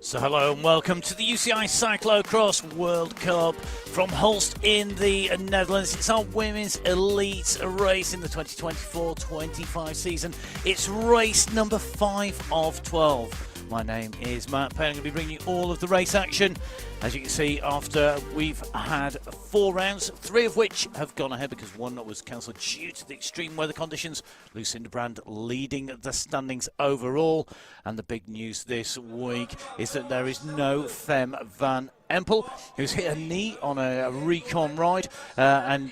So hello and welcome to the UCI Cyclo-cross World Cup from Hulst in the Netherlands. It's our women's elite race in the 2024-25 season. It's race number 5 of 12. My name is Matt Payne. I'm going to be bringing you all of the race action. As you can see, after we've had 4 rounds, 3 of which have gone ahead because one was cancelled due to the extreme weather conditions. Lucinda Brand leading the standings overall. And the big news this week is that there is no Fem van Empel, who's hit her knee on a recon ride, and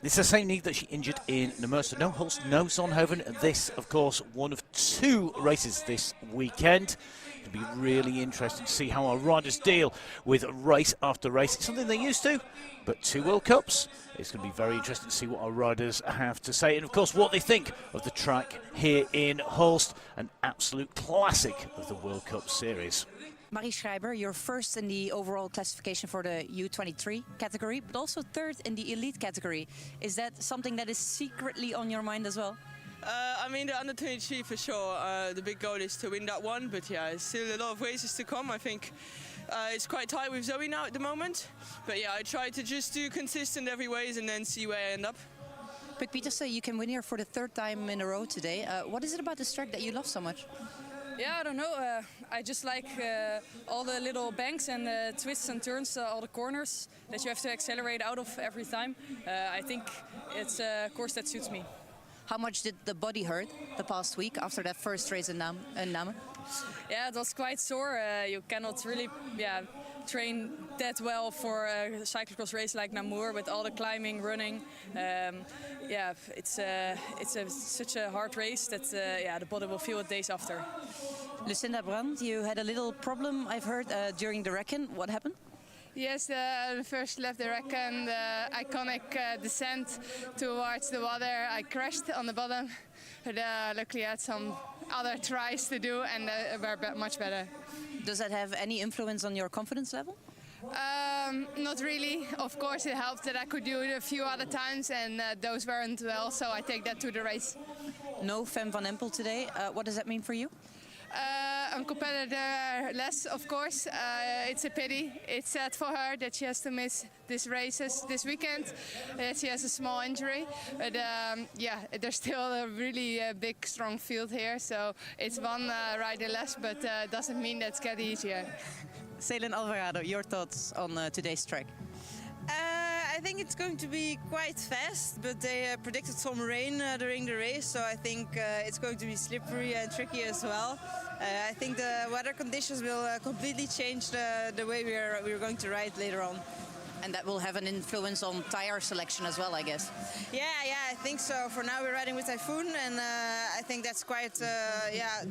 it's the same knee that she injured in Nemerse. No Hulst, no Zonhoven. This, of course, one of 2 races this weekend. It'll be really interesting to see how our riders deal with race after race. It's something they used to, but 2 World Cups. It's going to be very interesting to see what our riders have to say, and of course what they think of the track here in Hulst, an absolute classic of the World Cup series. Marie Schreiber, you're first in the overall classification for the U23 category, but also 3rd in the elite category. Is that something that is secretly on your mind as well? I mean, the under 23 for sure. The big goal is to win that one, but yeah, there's still a lot of races to come. I think it's quite tight with Zoe now at the moment, but yeah, I try to just do consistent every race and then see where I end up. But Peter, so you can win here for the 3rd time in a row today. What is it about this track that you love so much? Yeah, I don't know. I just like all the little banks and twists and turns, all the corners that you have to accelerate out of every time. I think it's a course that suits me. How much did the body hurt the past week after that first race in Namen? Yeah, it was quite sore. You cannot really train that well for a cyclocross race like Namur with all the climbing, running. It's such a hard race that the body will feel it days after. Lucinda Brand, you had a little problem, I've heard, during the reckon. What happened? Yes, the first left the reckon, the iconic descent towards the water. I crashed on the bottom, but luckily I had some other tries to do and were much better. Does that have any influence on your confidence level? Not really. Of course it helped that I could do it a few other times and those weren't well, so I take that to the race. No Fem van Empel today. What does that mean for you? A competitor less, of course. It's a pity. It's sad for her that she has to miss these races this weekend. She has a small injury, but there's still a really big, strong field here. So it's one rider less, but doesn't mean that it's getting easier. Ceylin Alvarado, your thoughts on today's track? I think it's going to be quite fast, but they predicted some rain during the race, so I think it's going to be slippery and tricky as well. I think the weather conditions will completely change the way we're going to ride later on. And that will have an influence on tire selection as well, I guess. Yeah, I think so. For now we're riding with Typhoon, and I think that's quite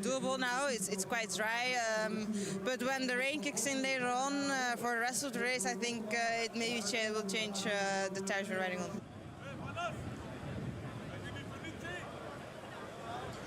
doable now. It's quite dry, but when the rain kicks in later on for the rest of the race, I think it maybe will change the tires we're riding on.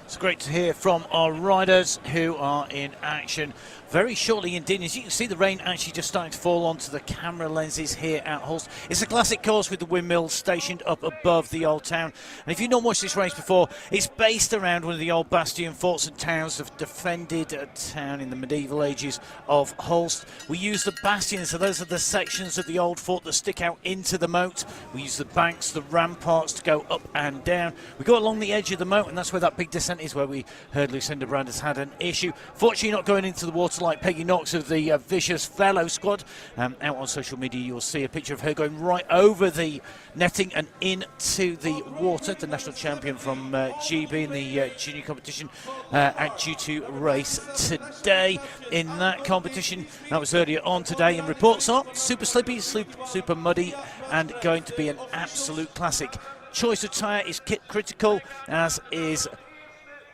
It's great to hear from our riders who are in action very shortly indeed. As you can see, the rain actually just starting to fall onto the camera lenses here at Hulst. It's a classic course with the windmills stationed up above the old town. And if you've not watched this race before, it's based around one of the old bastion forts and towns of defended town in the medieval ages of Hulst. We use the bastions, so those are the sections of the old fort that stick out into the moat. We use the banks, the ramparts to go up and down. We go along the edge of the moat, and that's where that big descent is, where we heard Lucinda Brand has had an issue. Fortunately not going into the water like Peggy Knox of the Vicious Fellow squad. Out on social media you'll see a picture of her going right over the netting and into the water. The national champion from GB in the junior competition at G2 race today in that competition. That was earlier on today, and reports are super slippy, super muddy, and going to be an absolute classic. Choice of tyre is kit critical, as is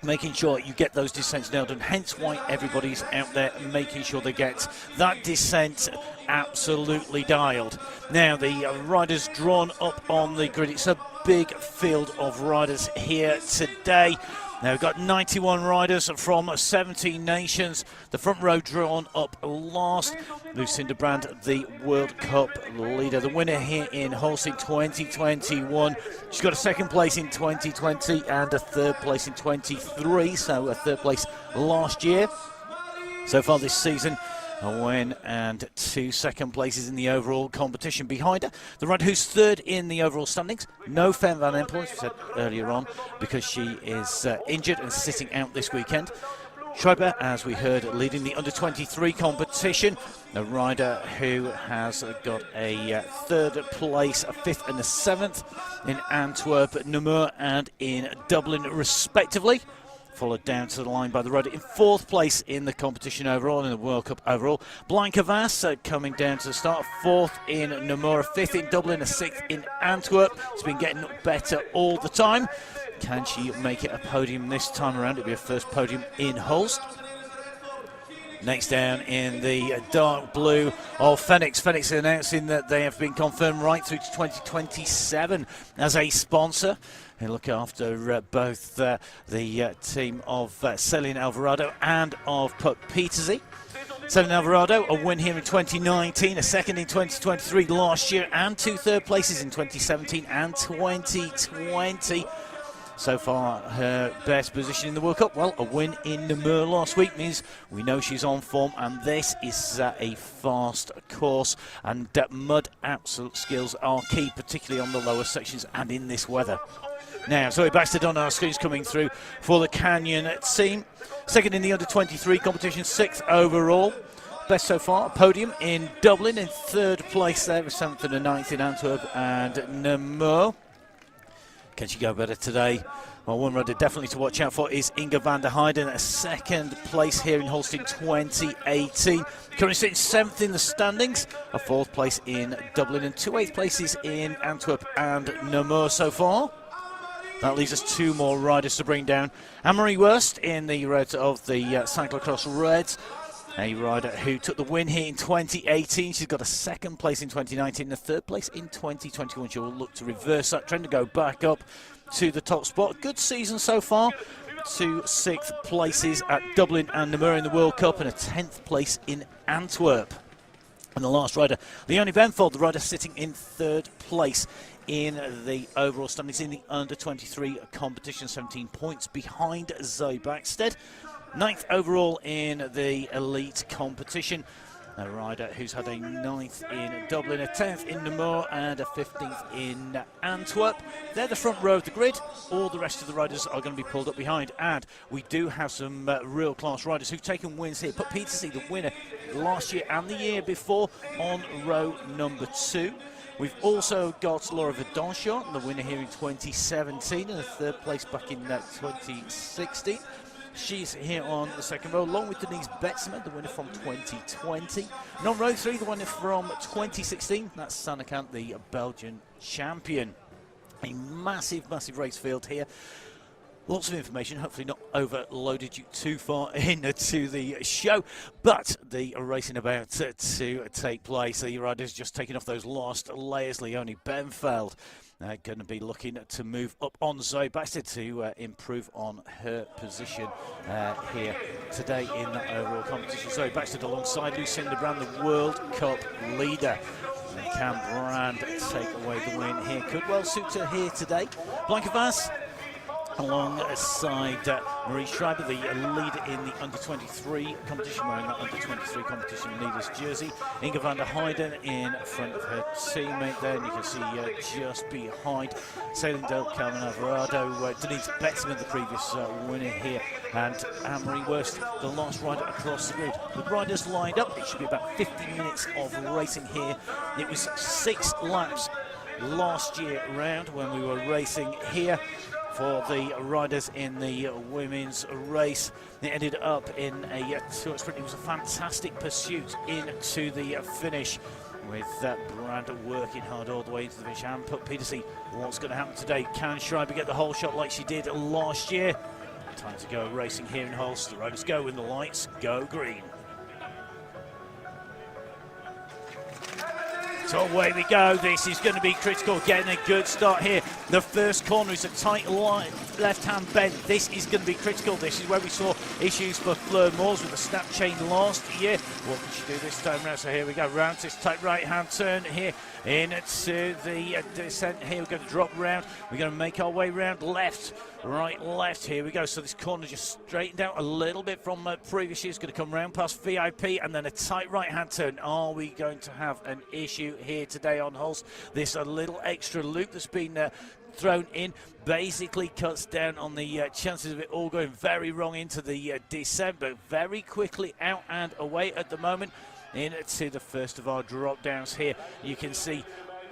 making sure you get those descents nailed, and hence why everybody's out there making sure they get that descent absolutely dialed. Now the riders drawn up on the grid. It's a big field of riders here today. Now we've got 91 riders from 17 nations. The front row drawn up last. Lucinda Brand, the World Cup leader, the winner here in Hulst in 2021. She's got a second place in 2020 and a third place in 23, so a third place last year. So far this season, a win and 2 second places in the overall competition. Behind her, the rider who's third in the overall standings, no Fem van Empel, as we said earlier on, because she is injured and sitting out this weekend. Schreiber, as we heard, leading the under-23 competition, a rider who has got a third place, a fifth and a seventh in Antwerp, Namur and in Dublin respectively. Followed down to the line by the rider in fourth place in the competition overall, in the World Cup overall. Blanca Vass coming down to the start, fourth in Namur, fifth in Dublin, a sixth in Antwerp. It's been getting better all the time. Can she make it a podium this time around? It'll be her first podium in Hulst. Next down in the dark blue of Phoenix. Phoenix announcing that they have been confirmed right through to 2027 as a sponsor. They look after both the team of Celine Alvarado and of Puck Petersy. Celine Alvarado, a win here in 2019, a second in 2023 last year, and 2 third places in 2017 and 2020. So far, her best position in the World Cup, well, a win in Namur last week means we know she's on form, and this is a fast course, and mud absolute skills are key, particularly on the lower sections and in this weather. Now, Zoe Baxter on our screens coming through for the Canyon team. Second in the under-23 competition, 6th overall. Best so far, a podium in Dublin, in third place there, 7th and a 9th in Antwerp and Namur. Can she go better today? Well, one rider definitely to watch out for is Inga van der Heijden, a second place here in Hulst in 2018. Currently sitting 7th in the standings, a 4th place in Dublin and 2 8th places in Antwerp and Namur so far. That leaves us 2 more riders to bring down. Anne-Marie Wurst in the red of the Cyclo-cross Reds. A rider who took the win here in 2018. She's got a 2nd place in 2019 and a 3rd place in 2021. She will look to reverse that trend and go back up to the top spot. Good season so far. 2 6th places at Dublin and Namur in the World Cup and a 10th place in Antwerp. And the last rider, Leonie Benfold, the rider sitting in 3rd place in the overall standings in the under-23 competition, 17 points behind Zoe Baxted. 9th overall in the elite competition. A rider who's had a 9th in Dublin, a 10th in Namur and a 15th in Antwerp. They're the front row of the grid. All the rest of the riders are going to be pulled up behind. And we do have some real class riders who've taken wins here. Puck Petersy, the winner last year and the year before, on row number 2. We've also got Laura Vidanchon, the winner here in 2017 and a 3rd place back in 2016. She's here on the 2nd row, along with Denise Betzman, the winner from 2020. And on row 3, the winner from 2016, that's Sanakant, the Belgian champion. A massive, massive race field here. Lots of information, hopefully not overloaded you too far into the show, but the racing about to take place. The rider's just taking off those last layers. Leonie Benfeld going to be looking to move up on Zoe Baxter to improve on her position here today in the overall competition. Zoe Baxter alongside Lucinda Brand, the World Cup leader. And can Brand take away the win here? Could well suit her here today. Blanca Vass alongside Marie Schreiber, the leader in the under-23 competition, wearing that under-23 competition leader's jersey. Inga van der Heijden in front of her teammate there, and you can see just behind Celine Calvin Alvarado, Denise Betzman, the previous winner here, and Anne-Marie Wurst, the last rider across the grid. The riders lined up. It should be about 50 minutes of racing here. It was 6 laps last year round when we were racing here for the riders in the women's race. It ended up in a 2 sprint. It was a fantastic pursuit into the finish, with Brand working hard all the way into the finish. And Puck Petersy, what's going to happen today? Can Schreiber get the whole shot like she did last year? Time to go racing here in Hulst. The riders go when the lights go green. So away we go. This is going to be critical. Getting a good start here. The first corner is a tight left-hand bend. This is going to be critical. This is where we saw issues for Fleur Moores with the snap chain last year. What can she do this time round? So here we go. Round this tight right-hand turn here into the descent. Here we're going to drop round. We're going to make our way round left, right, left. Here we go. So this corner just straightened out a little bit from previous years. Going to come round past VIP and then a tight right-hand turn. Are we going to have an issue here today on Hulst? This a little extra loop that's been thrown in basically cuts down on the chances of it all going very wrong into the descent, but very quickly out and away at the moment into the first of our drop downs here. You can see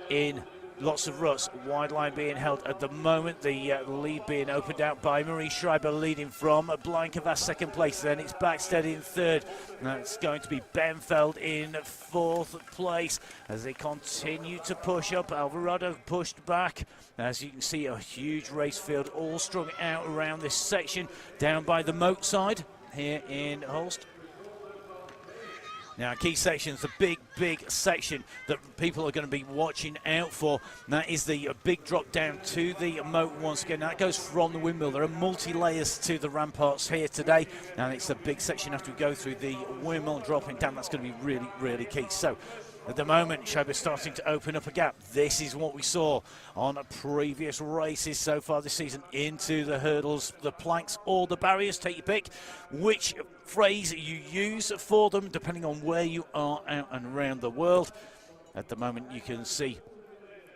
in lots of ruts, wide line being held at the moment, the lead being opened out by Marie Schreiber leading from Blankevas second place, then it's Backstead in third, that's going to be Benfeld in fourth place as they continue to push up. Alvarado pushed back. As you can see, a huge race field all strung out around this section down by the moat side here in Hulst. Now, key sections, the big section that people are going to be watching out for. And that is the big drop down to the moat once again. That goes from the windmill. There are multi-layers to the ramparts here today. And it's a big section after we go through the windmill dropping down. That's going to be really, really key. So, at the moment, Schreiber starting to open up a gap. This is what we saw on previous races so far this season into the hurdles, the planks or the barriers. Take your pick. Which phrase you use for them, depending on where you are out and around the world. At the moment, you can see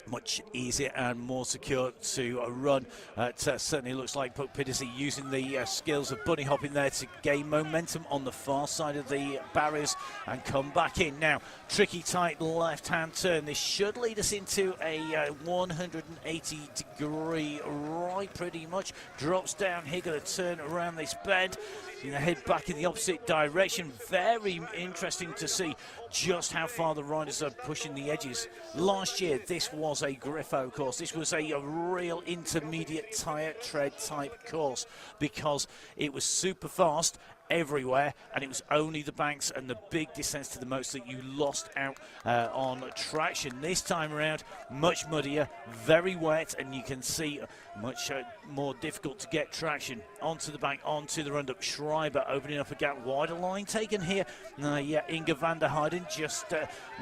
much easier and more secure to run. It certainly looks like Puck Pidisy using the skills of bunny hopping there to gain momentum on the far side of the barriers and come back in. Now, tricky tight left-hand turn. This should lead us into a 180-degree right, pretty much. Drops down here, going to turn around this bend. Going to head back in the opposite direction. Very interesting to see just how far the riders are pushing the edges. Last year, this was a Griffo course. This was a real intermediate tyre tread type course because it was super fast everywhere, and it was only the banks and the big descents to the moats that you lost out on traction. This time around, much muddier, very wet, and you can see much more difficult to get traction onto the bank, onto the run-up. Schreiber opening up a gap, wider line taken here. Inge van der Heijden just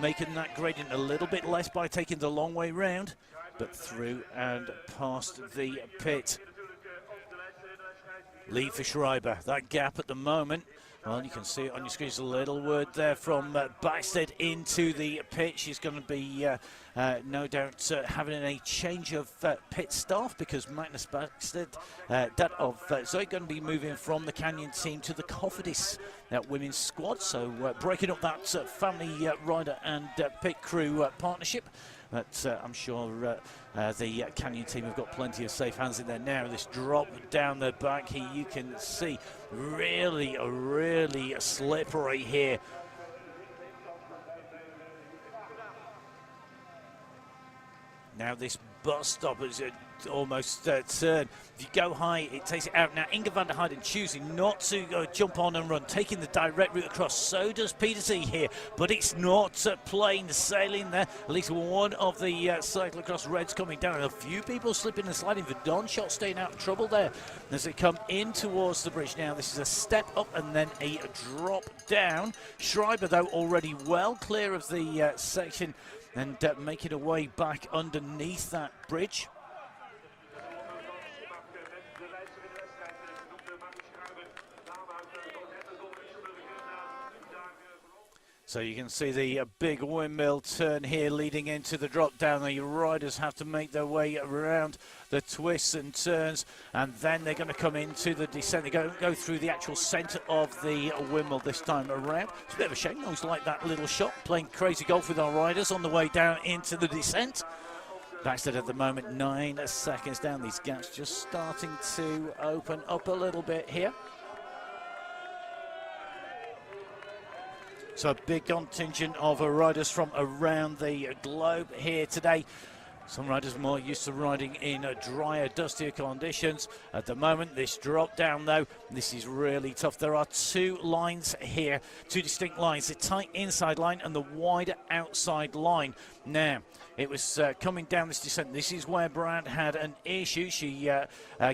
making that gradient a little bit less by taking the long way round, but through and past the pit. Lead for Schreiber. That gap at the moment, well, you can see it on your screen. There's a little word there from Backstead into the pit. She's going to be, no doubt, having a change of pit staff because Magnus Backstead, that of Zoe, going to be moving from the Canyon team to the Cofidis women's squad. So breaking up that family rider and pit crew partnership. But I'm sure the Canyon team have got plenty of safe hands in there now. This drop down the back here, you can see really slippery here. Now this bus stop is almost turn. If you go high, it takes it out. Now Inge van der Heijden choosing not to jump on and run, taking the direct route across. So does Petersy here, but it's not plain sailing there. At least one of the cyclocross reds coming down, and a few people slipping and sliding. The Don shot staying out of trouble there as they come in towards the bridge. Now this is a step up and then a drop down. Schreiber though already well clear of the section and making a way back underneath that bridge. So you can see the big windmill turn here leading into the drop down. The riders have to make their way around the twists and turns, and then they're going to come into the descent. They go through the actual centre of the windmill this time around. It's a bit of a shame. I always like that little shot, playing crazy golf with our riders on the way down into the descent. Backstead at the moment 9 seconds down. These gaps just starting to open up a little bit here. So a big contingent of riders from around the globe here today. Some riders are more used to riding in drier, dustier conditions. At the moment, this drop down though, this is really tough. There are two lines here, two distinct lines, the tight inside line and the wider outside line. Now, it was coming down this descent. This is where Brand had an issue. She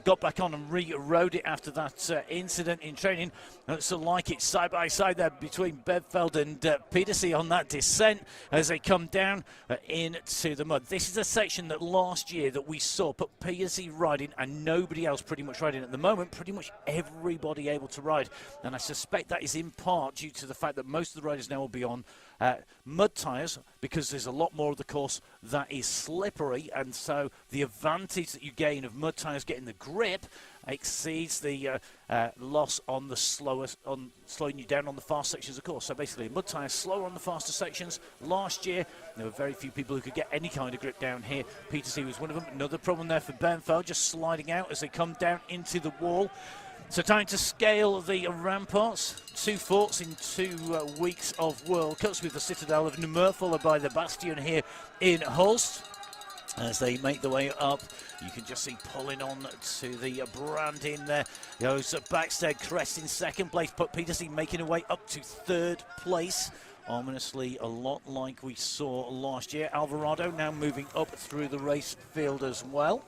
got back on and re-rode it after that incident in training. Looks like it's side by side there between Benfeld and Pedersen on that descent as they come down into the mud. This is a section that last year that we saw put Pedersen riding and nobody else pretty much riding. At the moment, pretty much everybody able to ride. And I suspect that is in part due to the fact that most of the riders now will be on mud tyres, because there's a lot more of the course that is slippery, and so the advantage that you gain of mud tyres getting the grip exceeds the loss on the slowest, on slowing you down on the fast sections of course. So basically mud tyres slower on the faster sections. Last year there were very few people who could get any kind of grip down here. Pedersen was one of them. Another problem there for Benfeld, just sliding out as they come down into the wall. So time to scale the ramparts. 2 forts in 2 weeks of World Cups, with the Citadel of Namur followed by the Bastion here in Hulst. As they make their way up, you can just see pulling on to the Brand in there. Goes Backstead Crest in second place, but Pedersen making her way up to 3rd place. Ominously a lot like we saw last year. Alvarado now moving up through the race field as well.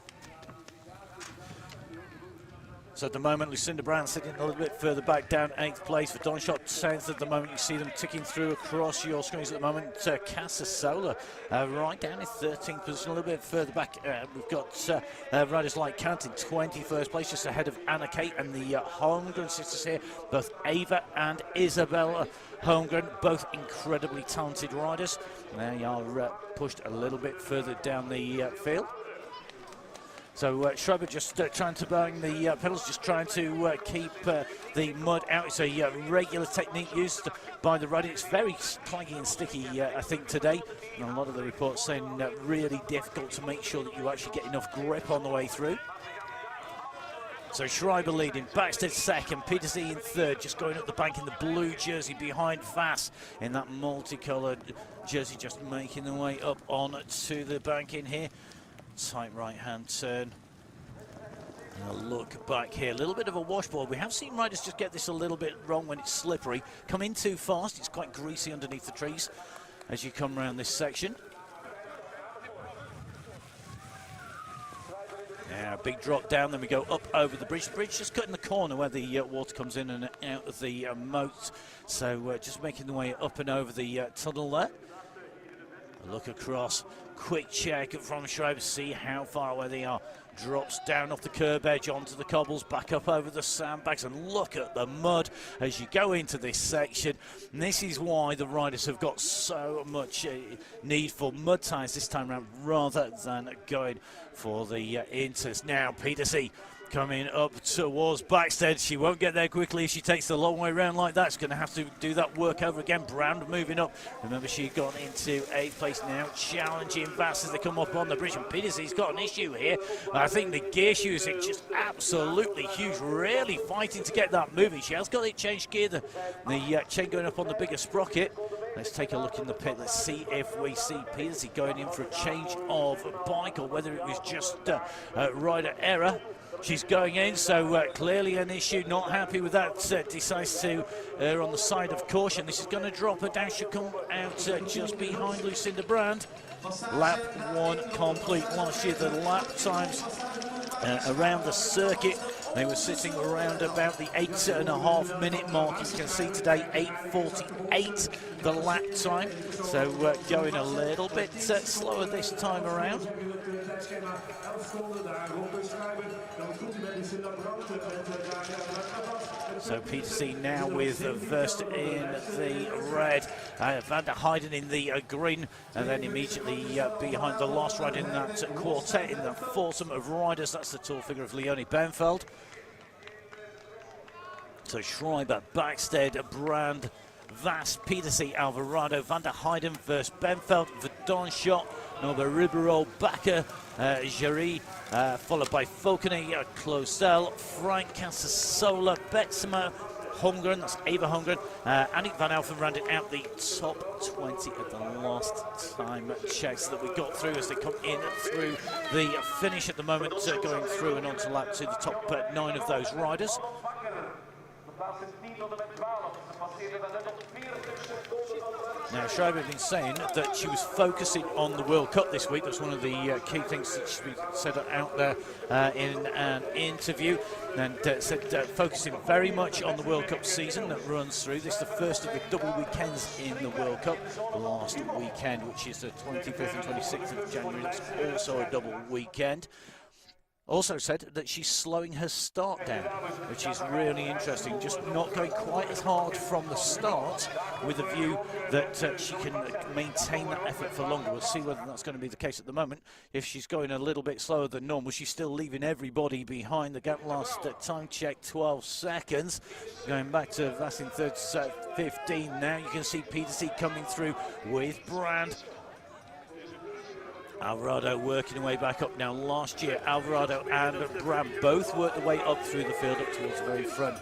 So at the moment, Lucinda Brand sitting a little bit further back down, 8th place. For Donshot 10th at the moment. You see them ticking through across your screens at the moment. Casasola right down in 13th position, a little bit further back. We've got riders like Kant in 21st place, just ahead of Anna Kate and the Holmgren sisters here. Both Ava and Isabella Holmgren, both incredibly talented riders. They are pushed a little bit further down the field. So Schreiber just trying to bang the pedals, just trying to keep the mud out. It's a regular technique used by the rider. It's very claggy and sticky, I think, today. And a lot of the reports saying really difficult to make sure that you actually get enough grip on the way through. So Schreiber leading, Backstead second, Pedersen in 3rd, just going up the bank in the blue jersey behind Fass in that multicoloured jersey, just making their way up on to the bank in here. Tight right-hand turn. And a look back here. A little bit of a washboard. We have seen riders just get this a little bit wrong when it's slippery. Come in too fast. It's quite greasy underneath the trees as you come around this section. Now, a big drop down, then we go up over the bridge. The bridge just cutting the corner where the water comes in and out of the moat. So just making the way up and over the tunnel there. A look across. Quick check from Schreiber, see how far away they are. Drops down off the curb edge onto the cobbles, back up over the sandbags, and look at the mud as you go into this section. And this is why the riders have got so much need for mud tyres this time around, rather than going for the inters. Now Pedersen coming up towards Backstead. She won't get there quickly if she takes the long way around like that. She's going to have to do that work over again. Brand moving up. Remember, she got into 8th place now, challenging Vass as they come up on the bridge. And Pedersen's got an issue here. I think the gear shoes are just absolutely huge, really fighting to get that moving. She has got it changed gear, the chain going up on the bigger sprocket. Let's take a look in the pit. Let's see if we see Pedersen going in for a change of bike, or whether it was just rider error. She's going in, so clearly an issue, not happy with that, decides to err on the side of caution. This is going to drop her down, she'll come out just behind Lucinda Brand. Lap 1 complete. Last year the lap times around the circuit, they were sitting around about the 8.5 minute mark. You can see today 8:48 the lap time, so going a little bit slower this time around. So Pedersen now with Verst in the red, Van der Heijden in the green, and then immediately behind the last rider in that quartet, in the foursome of riders, that's the tall figure of Leonie Benfeld. So Schreiber, Backstead, Brand, Vass, Pedersen, Alvarado, Van der Heijden, Verst, Benfeld, Verdonschot, Norbert Ribeiro, Bakker, Jarry, followed by Falconet, Closel, Frank, Casasola, Betsema, Holmgren, that's Eva Holmgren. Annick van Alphen rounded out the top 20 at the last time check, so that we got through as they come in through the finish at the moment, going through and onto lap 2, the top 9 of those riders. Now, Schreiber had been saying that she was focusing on the World Cup this week. That's one of the key things that she said out there in an interview, and said focusing very much on the World Cup season that runs through. This is the first of the double weekends in the World Cup. The last weekend, which is the 25th and 26th of January, that's also a double weekend. Also said that she's slowing her start down, which is really interesting, just not going quite as hard from the start, with a view that she can maintain that effort for longer. We'll see whether that's going to be the case at the moment. If she's going a little bit slower than normal, she's still leaving everybody behind. The gap last time check, 12 seconds. Going back to Vastin third, 15 now. You can see Peterson coming through with Brand. Alvarado working their way back up now. Last year, Alvarado and Brand both worked their way up through the field, up towards the very front.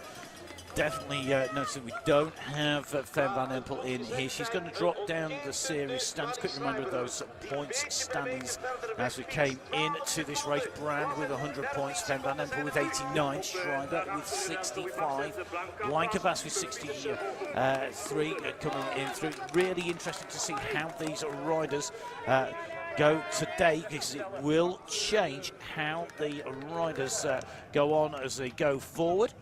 Definitely noticing we don't have Fem van Empel in here. She's going to drop down the series stands. Quick reminder of those points standings as we came into this race. Brand with 100 points, Fem van Empel with 89, Schreiber with 65, Blankevas with 63 coming in through. Really interesting to see how these riders go today, because it will change how the riders go on as they go forward.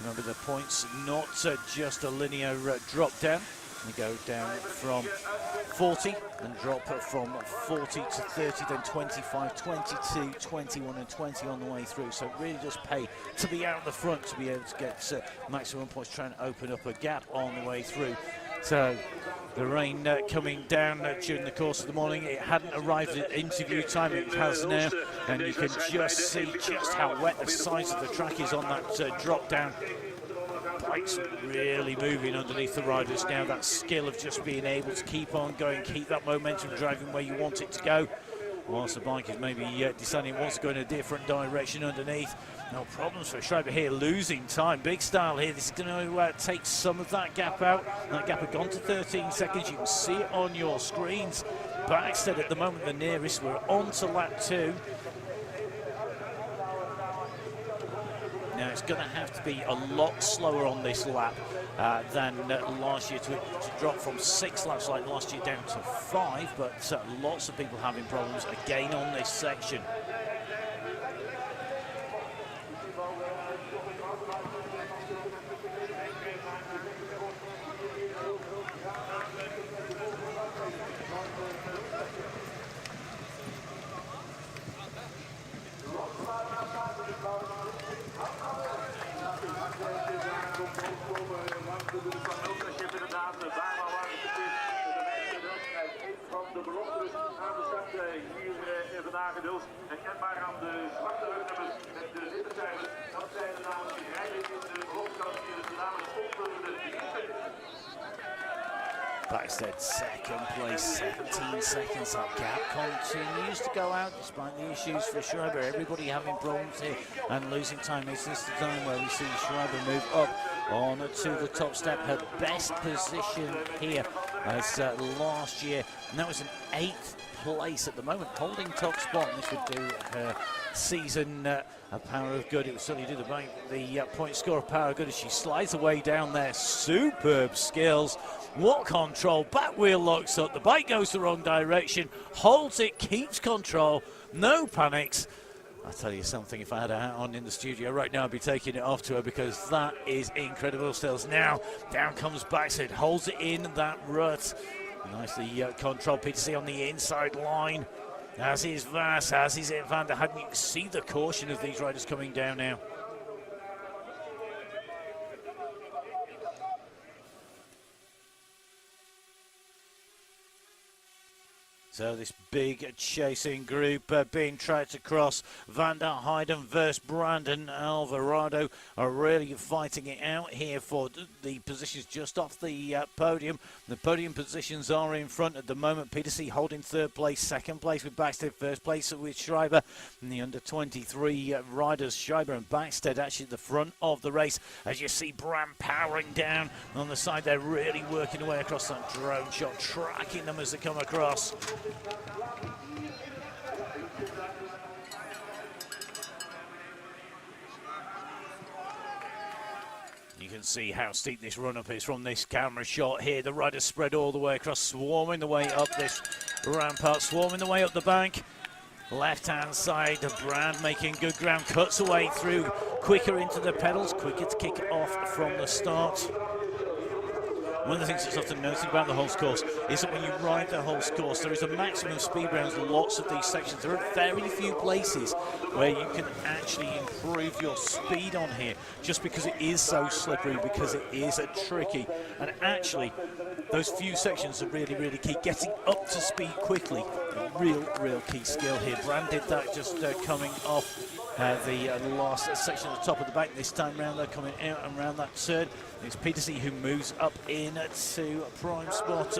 Remember, the points not just a linear drop down. They go down from 40 and drop from 40 to 30, then 25, 22, 21 and 20 on the way through. So it really does pay to be out the front to be able to get maximum points, trying to open up a gap on the way through. So the rain coming down during the course of the morning. It hadn't arrived at interview time, it has now, and you can just see just how wet the sides of the track is on that drop down. Bikes really moving underneath the riders now. That skill of just being able to keep on going, keep that momentum driving where you want it to go, whilst the bike is maybe deciding it wants to go in a different direction underneath. No problems for Schreiber here, losing time. Big style here. This is going to take some of that gap out. That gap had gone to 13 seconds. You can see it on your screens. Backstead at the moment, the nearest. We're on to lap 2. Now it's going to have to be a lot slower on this lap than last year to drop from 6 laps like last year down to 5, but lots of people having problems again on this section. En kenbaar aan de zwarte rugnummers met de witte cijfers. Dat zijn de dames die rijden in de beloftekast hier. De dames opvullen de 23. Backstead second place, 17 seconds. That gap continues to go out despite the issues for Schreiber. Everybody having problems here and losing time. Is this the time where we see Schreiber move up on to the top step? Her best position here as last year, and that was an 8th place at the moment, holding top spot. And this would do her season a power of good. It would certainly do the point score of power of good as she slides away down there. Superb skills. What control, back wheel locks up, the bike goes the wrong direction, holds it, keeps control, no panics. I'll tell you something, if I had a hat on in the studio right now, I'd be taking it off to her, because that is incredible stills. Now, down comes Backstead, holds it in that rut. Nicely controlled. Peterson on the inside line, as is Vas, as is Van der Hagen. You can see the caution of these riders coming down now. So this big chasing group being tracked across. Van der Heijden versus Brandon Alvarado are really fighting it out here for the positions just off the podium. The podium positions are in front at the moment. Petersen holding third place, second place with Backstead, first place with Schreiber. And the under-23 riders, Schreiber and Backstead, actually at the front of the race. As you see Bram powering down on the side, they're really working away across that drone shot, tracking them as they come across. You can see how steep this run-up is from this camera shot here. The riders spread all the way across, swarming the way up this rampart, swarming the way up the bank. Left-hand side, Brand making good ground, cuts away through, quicker into the pedals, quicker to kick off from the start. One of the things that's often noted about the Hulst course is that when you ride the Hulst course, there is a maximum speed around lots of these sections. There are very few places where you can actually improve your speed on here, just because it is so slippery, because it is tricky. And actually, those few sections are really, really key. Getting up to speed quickly, a real key skill here. Brand did that just coming off the last section at the top of the back. This time round, they're coming out and around that turn. It's Petersen who moves up in to prime spot,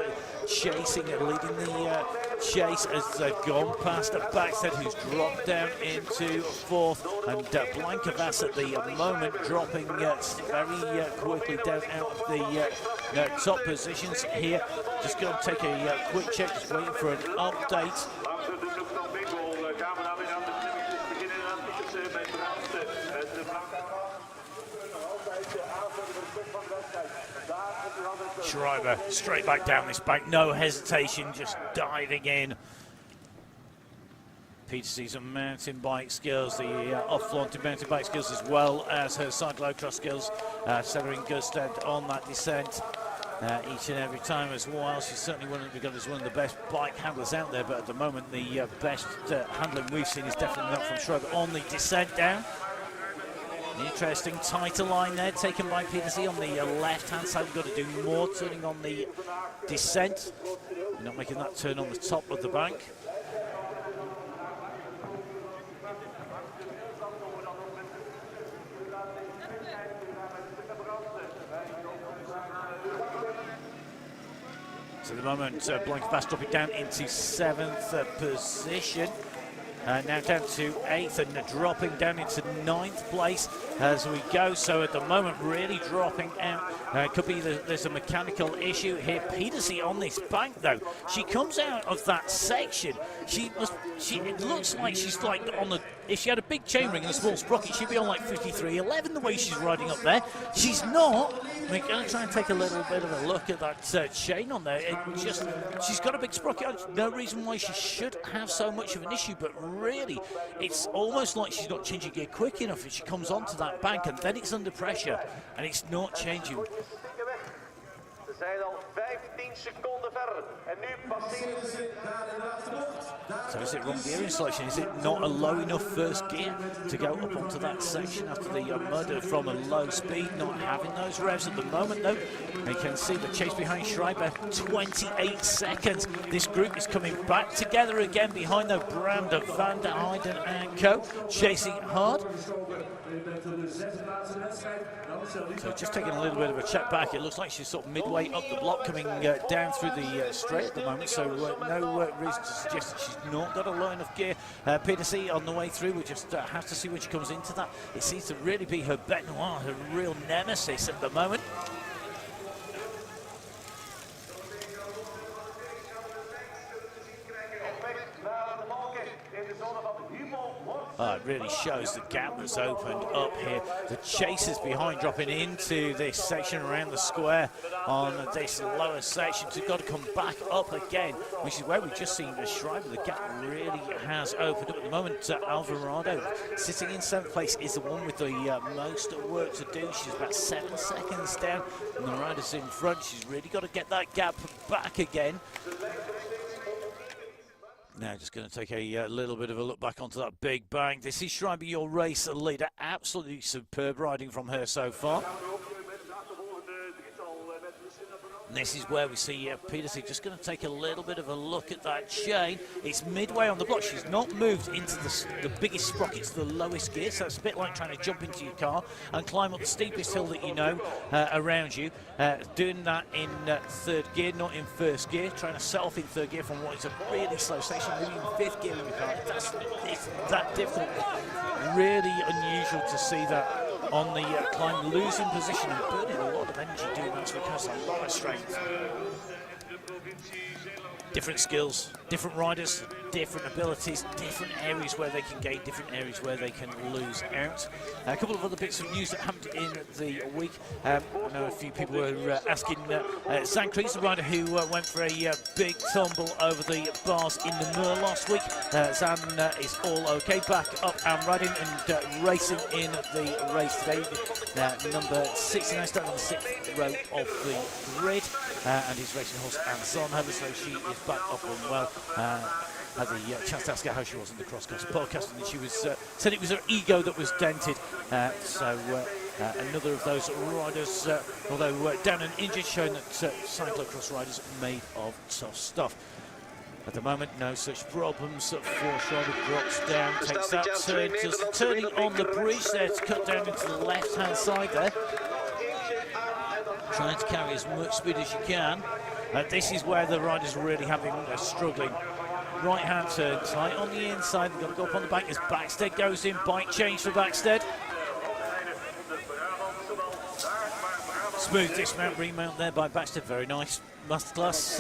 chasing and leading the chase as they've gone past Backstead, who's dropped down into fourth, and Blankavas at the moment dropping very quickly down out of the top positions here. Just going to take a quick check, just waiting for an update. Schreiber straight back down this bank, no hesitation, just diving in. Petersen's mountain bike skills, the off-flaunted mountain bike skills, as well as her cyclo-cross skills, Severin Gusted on that descent each and every time as well. She's certainly regarded as one of the best bike handlers out there, but at the moment the best handling we've seen is definitely not from Schreiber on the descent down. Interesting tighter line there taken by Petersen on the left-hand side. We've got to do more turning on the descent. We're not making that turn on the top of the bank. So at the moment, Blankavas dropping down into 7th position. Now down to 8th and dropping down into 9th place as we go. So at the moment, really dropping out. It could be there's a mechanical issue here. Petersen on this bank, though, she comes out of that section. It looks like she's like on the. If she had a big chainring and a small sprocket, she'd be on like 53.11 the way she's riding up there. She's not. We're going to try and take a little bit of a look at that chain on there. She's got a big sprocket. No reason why she should have so much of an issue, but really, it's almost like she's not changing gear quick enough if she comes onto that bank, and then it's under pressure, and it's not changing. Ze zijn al 15 seconden verder. En nu passeren ze naar de laatste bocht. So is it wrong gear installation? Is it not a low enough first gear to go up onto that section after the mud from a low speed? Not having those revs at the moment, though. You can see the chase behind Schreiber, 28 seconds. This group is coming back together again behind the Brand of Van der Heijden and co. Chasing hard. So just taking a little bit of a check back. It looks like she's sort of midway up the block, coming down through the straight at the moment. So no reason to suggest that she's not got a low enough gear. Petersen on the way through. We just have to see when she comes into that. It seems to really be her bête noire, her real nemesis at the moment. It really shows the gap that's opened up here. The chasers behind dropping into this section around the square on this lower section. So we've got to come back up again, which is where we've just seen the Schreiber. The gap really has opened up at the moment. Alvarado sitting in 7th place is the one with the most work to do. She's about 7 seconds down, and the rider's in front. She's really got to get that gap back again. Now just going to take a little bit of a look back onto that big bang. This is Schreiber, your race leader. Absolutely superb riding from her so far. And this is where we see Peterson just going to take a little bit of a look at that chain. It's midway on the block. She's not moved into the biggest sprockets, the lowest gear, so it's a bit like trying to jump into your car and climb up the steepest hill that you know around you. Doing that in third gear, not in first gear. Trying to set off in third gear from what is a really slow station, moving in fifth gear in your car. It's that difficult. Really unusual to see that on the climb, losing position and burning a lot of energy doing that, so it costs a lot of strength. Different skills, different riders, different abilities, different areas where they can gain, different areas where they can lose out. A couple of other bits of news that happened in the week. I know a few people were asking Zankries, the rider who went for a big tumble over the bars in the Mur last week. Zan is all okay, back up and riding and racing in the race today. Number 69, starting on the 6th row of the grid, and he's racing Hulst and Zonhover, so she is back up and well. Had the chance to ask her how she was in the cross-country podcast, and she was said it was her ego that was dented. Another of those riders, although down and injured, showing that cyclo-cross riders are made of tough stuff. At the moment, no such problems for Schreiber. Drops down, takes that turn, just turning on the bridge there to cut down into the left-hand side there. Trying to carry as much speed as you can. This is where the riders really having struggling. Right-hand turn, tight on the inside. They've got to go up on the back as Backstead goes in. Bike change for Backstead. Smooth dismount, remount there by Backstead. Very nice. Masterclass.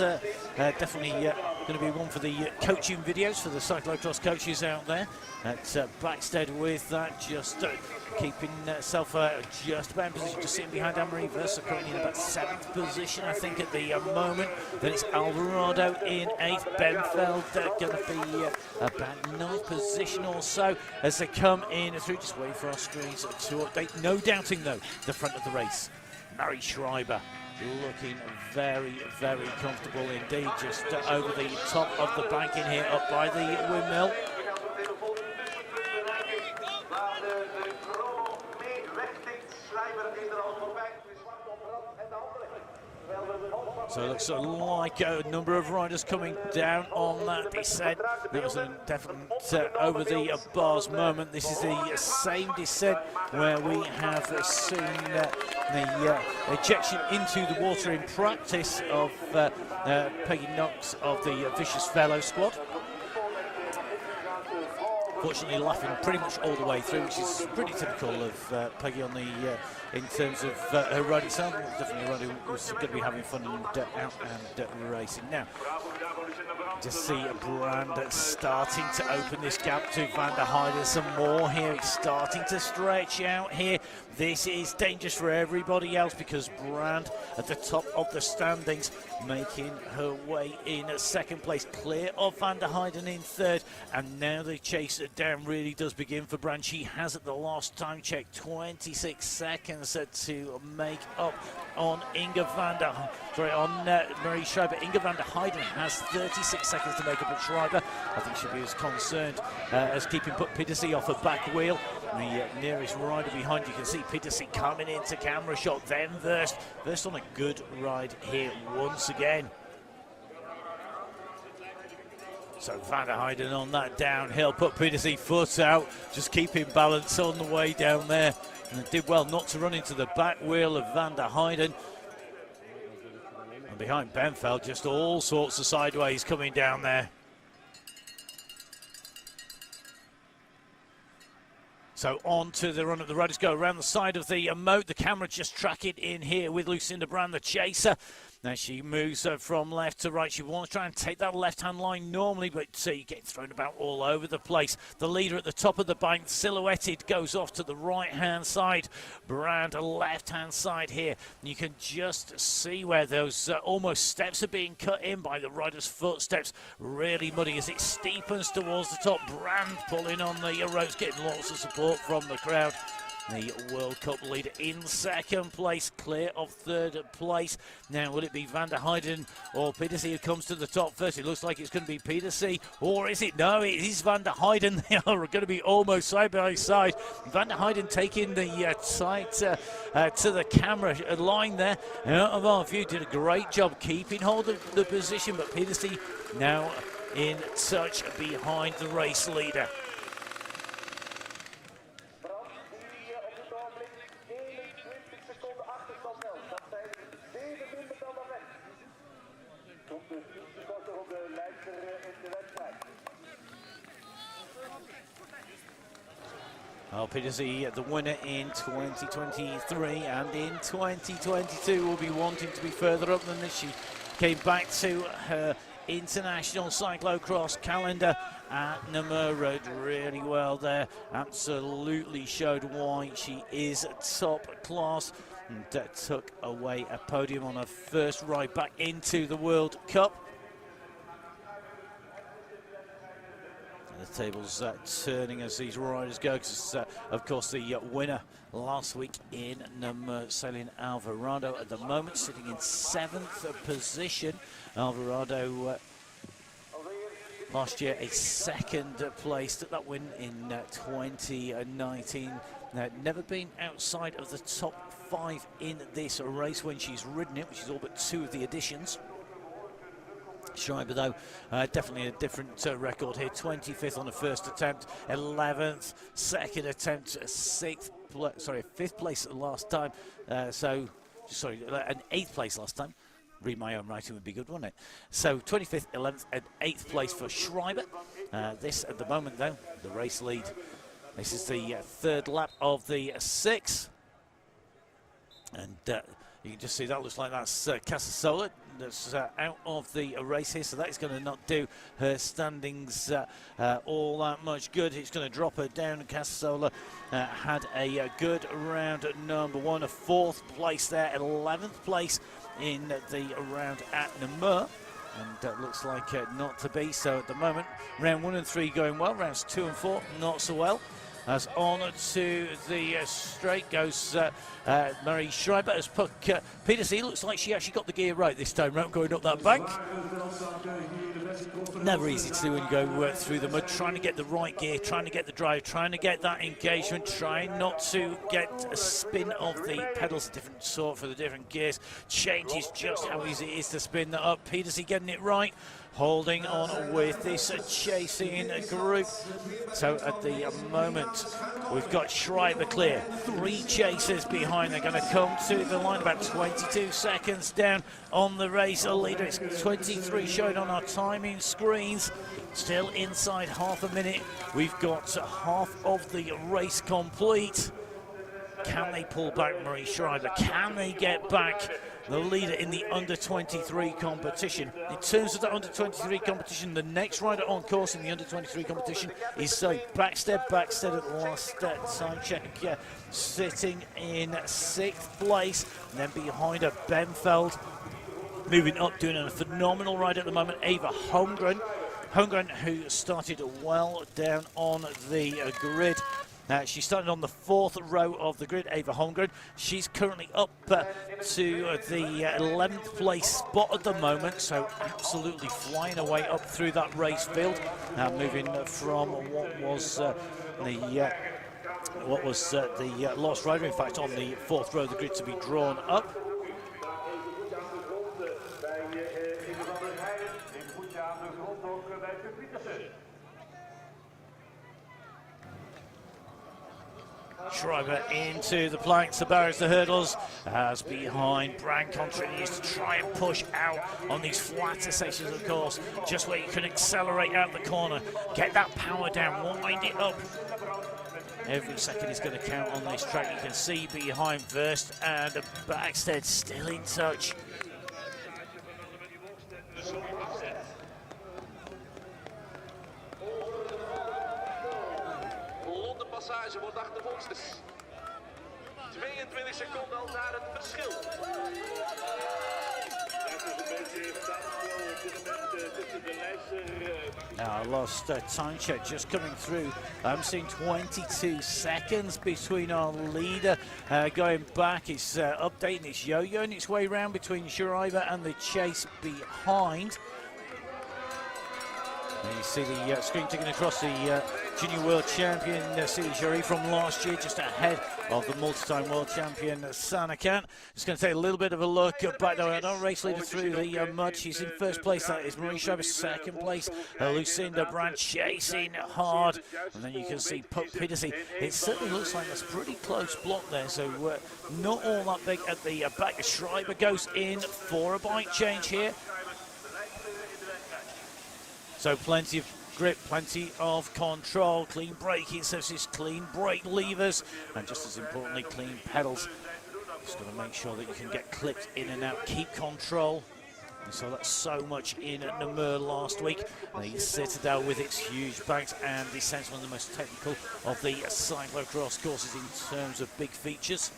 Definitely going to be one for the coaching videos for the cyclocross coaches out there. That's Backstead with that, just keeping herself just about in position, just sitting behind Anne-Marie Versa, currently in about 7th position, I think, at the moment. Then it's Alvarado in 8th, Benfeld going to be about 9th position or so as they come in through. Just waiting for our screens to update. No doubting, though, the front of the race. Mary Schreiber looking very, very comfortable indeed, just over the top of the bank in here, up by the windmill. So it looks like a number of riders coming down on that descent. That was a definite over the bars moment. This is the same descent where we have seen the ejection into the water in practice of Peggy Knox of the Vicious Fellow squad. Fortunately, laughing pretty much all the way through, which is pretty typical of Peggy on the in terms of her riding style. Definitely a rider who's going to be having fun and out and racing. Now, just see Brand starting to open this gap to Van der Heijden some more here. It's starting to stretch out here. This is dangerous for everybody else because Brand at the top of the standings, making her way in at 2nd place, clear of Van der Heijden in 3rd, and now the chase down really does begin for Brand. She has at the last time check 26 seconds to make up on Marie Schreiber. Inge van der Heijden has 36 seconds to make up on Schreiber. I think she'll be as concerned as keeping Pedersen off her back wheel. The nearest rider behind, you can see Pedersen coming into camera shot, then Verst. Verst on a good ride here once again. So Van der Heijden on that downhill, put Pedersen foot out, just keeping balance on the way down there. And it did well not to run into the back wheel of Van der Heijden. And behind Benfeld, just all sorts of sideways coming down there. So on to the run of the riders, go around the side of the moat. The camera just track it in here with Lucinda Brand, the chaser. Now she moves from left to right. She wants to try and take that left-hand line normally, but you get thrown about all over the place. The leader at the top of the bank, silhouetted, goes off to the right-hand side. Brand, left-hand side here. And you can just see where those almost steps are being cut in by the rider's footsteps. Really muddy as it steepens towards the top. Brand pulling on the ropes, getting lots of support from the crowd. the World Cup leader, in second place, clear of third place. Now, will it be Van der Heijden or Pedersen who comes to the top first? It looks like it's going to be Pedersen, or is it? No, it is Van der Heijden. They are going to be almost side by side. Van der Heijden taking the side to the camera line there. Out of our view, did a great job keeping hold of the position, but Pedersen now in touch behind the race leader. Well, Pedersen, the winner in 2023 and in 2022, will be wanting to be further up than this. She came back to her international cyclo-cross calendar at Namur, rode really well there, absolutely showed why she is top class, and took away a podium on her first ride back into the World Cup. The tables turning as these riders go, because of course the winner last week in Namur, Celine Alvarado, at the moment sitting in 7th position. Alvarado last year a second place, took that win in 2019. Never been outside of the top 5 in this race when she's ridden it, which is all but 2 of the additions. Schreiber, though, definitely a different record here. 25th on the first attempt, 11th, second attempt, 5th place last time. An 8th place last time. Read my own writing would be good, wouldn't it? So 25th, 11th, and 8th place for Schreiber. This at the moment, though, the race lead. This is the third lap of the 6th, and you can just see that looks like that's Casasola that's out of the race here, so that is going to not do her standings all that much good. It's going to drop her down. Casasola had a good round at number 1, a 4th place there, 11th place in the round at Namur, and looks like not to be. So at the moment, round 1 and 3 going well, rounds 2 and 4 not so well. As on to the straight goes Marie Schreiber as Puck Pedersen. Looks like she actually got the gear right this time round, going up that bank. Never easy to do when you go through the mud, trying to get the right gear, trying to get the drive, trying to get that engagement, trying not to get a spin of the pedals, a different sort for the different gears. Changes just how easy it is to spin that up. Pedersen getting it right, holding on with this chasing group. So at the moment, we've got Schreiber clear. 3 chasers behind. They're going to come to the line about 22 seconds down on the race leader. It's 23 showing on our timing screens. Still inside half a minute. We've got half of the race complete. Can they pull back Marie Schreiber? Can they get back the leader in the under-23 competition? In terms of the under-23 competition, the next rider on course in the under-23 competition is Backstead at the last time check, sitting in 6th place, and then behind her Benfeld, moving up, doing a phenomenal ride at the moment, Eva Holmgren, who started well down on the grid. She started on the 4th row of the grid, Eva Holmgren. She's currently up to the 11th place spot at the moment, so absolutely flying away up through that race field. Moving from what was the lost rider, in fact, on the 4th row of the grid to be drawn up. Schreiber into the planks, the barriers, the hurdles, as behind Brand continues to try and push out on these flatter sections of course, just where you can accelerate out the corner, get that power down, wind it up. Every second is going to count on this track. You can see behind Verst and Backstead still in touch. Passage wordt achtervolgster. 22 seconden al naar het verschil. Nou, last time check just coming through. I'm seeing 22 seconds between our leader going back. It's updating, it's yo-yoing its way around between Schreiber and the chase behind. And you see the screen ticking across the Junior World Champion Siri from last year, just ahead of the multi-time World Champion Sanakan. Just going to take a little bit of a look back now. Our race leader through the mud. She's in first place. That is Marie Schreiber. Second place, Lucinda Brand chasing hard. And then you can see Pedersen. It certainly looks like that's a pretty close block there. So not all that big at the back. Schreiber goes in for a bike change here. So plenty of grip, plenty of control, clean braking surfaces, clean brake levers, and just as importantly, clean pedals. Just got to make sure that you can get clipped in and out, keep control. We saw that so much in Namur last week. The Citadel with its huge banks and descents, one of the most technical of the cyclocross courses in terms of big features.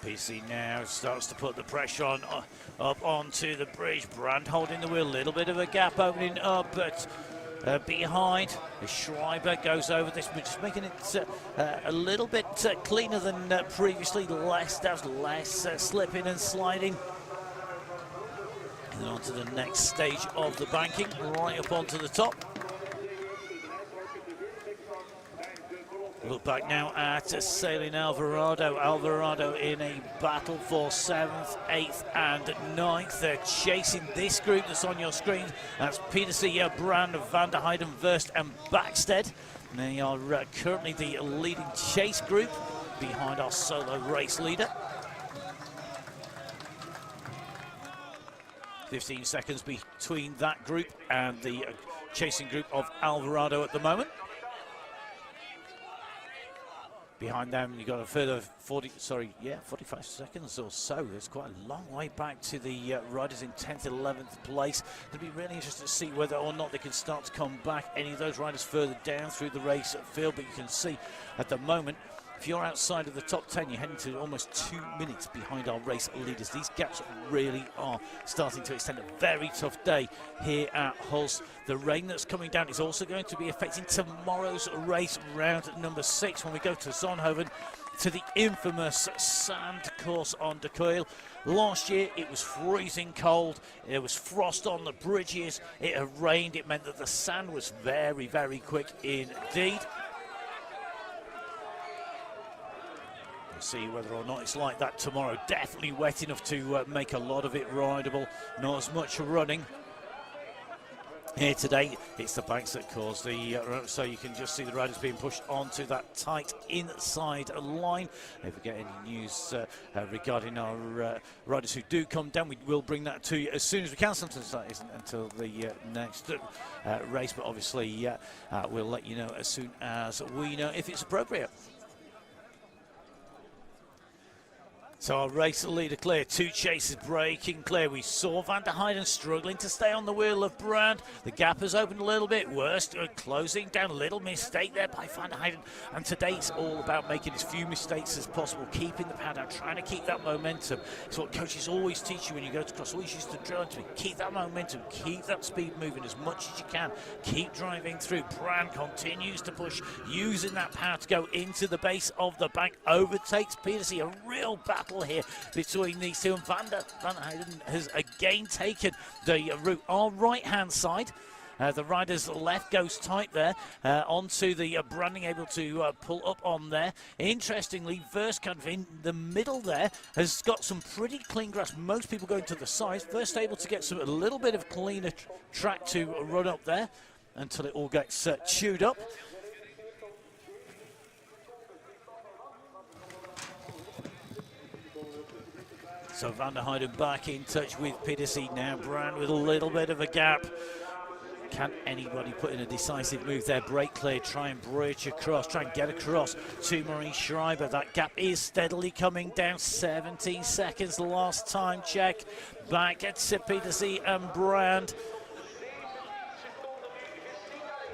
PC now starts to put the pressure on up onto the bridge. Brand holding the wheel, a little bit of a gap opening up, but behind Schreiber goes over this, but just making it a little bit cleaner than previously. Less slipping and sliding. And then on to the next stage of the banking, right up onto the top. Look back now at Sailing Alvarado. Alvarado in a battle for 7th, 8th and 9th. They're chasing this group that's on your screen. That's Pedersen, Brand, Van der Heijden, Verst and Backstead. They are currently the leading chase group behind our solo race leader. 15 seconds between that group and the chasing group of Alvarado at the moment. Behind them, you've got a further 45 seconds or so. It's quite a long way back to the riders in 10th and 11th place. It'll be really interesting to see whether or not they can start to come back. Any of those riders further down through the race field, but you can see at the moment, if you're outside of the top 10, you're heading to almost 2 minutes behind our race leaders. These gaps really are starting to extend. A very tough day here at Hulst. The rain that's coming down is also going to be affecting tomorrow's race, round number 6, when we go to Zonhoven, to the infamous sand course on De Kuil. Last year it was freezing cold, there was frost on the bridges, it had rained, it meant that the sand was very, very quick indeed. See whether or not it's like that tomorrow. Definitely wet enough to make a lot of it rideable. Not as much running here today. It's the banks that cause the so you can just see the riders being pushed onto that tight inside line. If we get any news regarding our riders who do come down, we will bring that to you as soon as we can. Sometimes that isn't until the next race, but obviously we'll let you know as soon as we know if it's appropriate. So our race leader clear, 2 chases breaking clear. We saw Van der Heijden struggling to stay on the wheel of Brand. The gap has opened a little bit. Worst closing down, a little mistake there by Van der Heijden. And today it's all about making as few mistakes as possible, keeping the pad out, trying to keep that momentum. It's what coaches always teach you when you go to cross. Always use the drill to keep that momentum, keep that speed moving as much as you can. Keep driving through. Brand continues to push, using that power to go into the base of the bank. Overtakes Pedersen. A real battle here between these two, and Van der Heijden has again taken the route on right hand side. The rider's left goes tight there onto the branding, able to pull up on there. Interestingly, Verst kind of in the middle there has got some pretty clean grass. Most people going to the sides. Verst able to get a little bit of cleaner track to run up there until it all gets chewed up. So Van der Heijden back in touch with Pedersen now. Brand with a little bit of a gap. Can anybody put in a decisive move there? Break clear, try and bridge across, try and get across to Marie Schreiber. That gap is steadily coming down. 17 seconds the last time check. Back at Pedersen and Brand.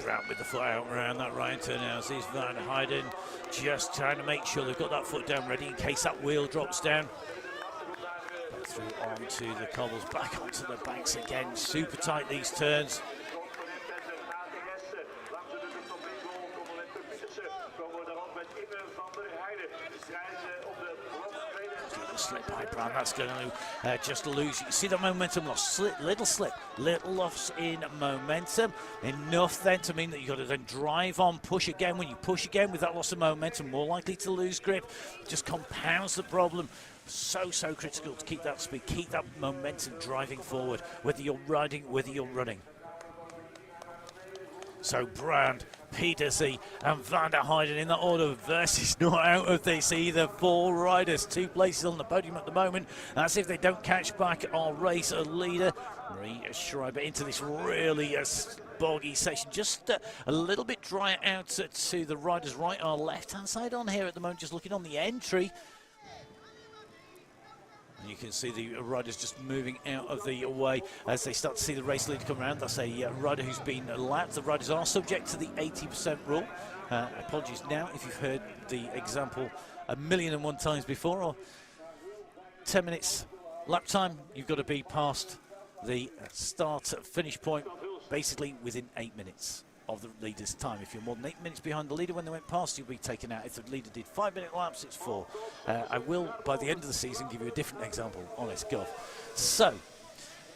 Brand with the foot out around that right turn now. Sees Van der Heijden just trying to make sure they've got that foot down ready in case that wheel drops down. through onto the cobbles, back onto the banks again. Super tight these turns. Slip by Brown, that's going to just lose. You see the momentum loss, little slip, little loss in momentum. Enough then to mean that you've got to then drive on, push again. When you push again with that loss of momentum, more likely to lose grip, just compounds the problem. So critical to keep that speed, keep that momentum driving forward, whether you're riding, whether you're running. So Brand, Pedersen and Van der Heijden in that order. Versus not out of this either. 4 riders, 2 places on the podium at the moment. That's if they don't catch back our race leader. Marie Schreiber into this really boggy section. Just a little bit dry out to the riders right or left hand side on here at the moment. Just looking on the entry. You can see the riders just moving out of the way as they start to see the race leader come around. That's a rider who's been lapped. The riders are subject to the 80% rule. Apologies now if you've heard the example 1,000,001 times before. Or 10 minutes lap time, you've got to be past the start finish point basically within 8 minutes of the leader's time. If you're more than 8 minutes behind the leader when they went past, you'll be taken out. If the leader did 5-minute laps, it's 4. I will, by the end of the season, give you a different example. Honest God. So,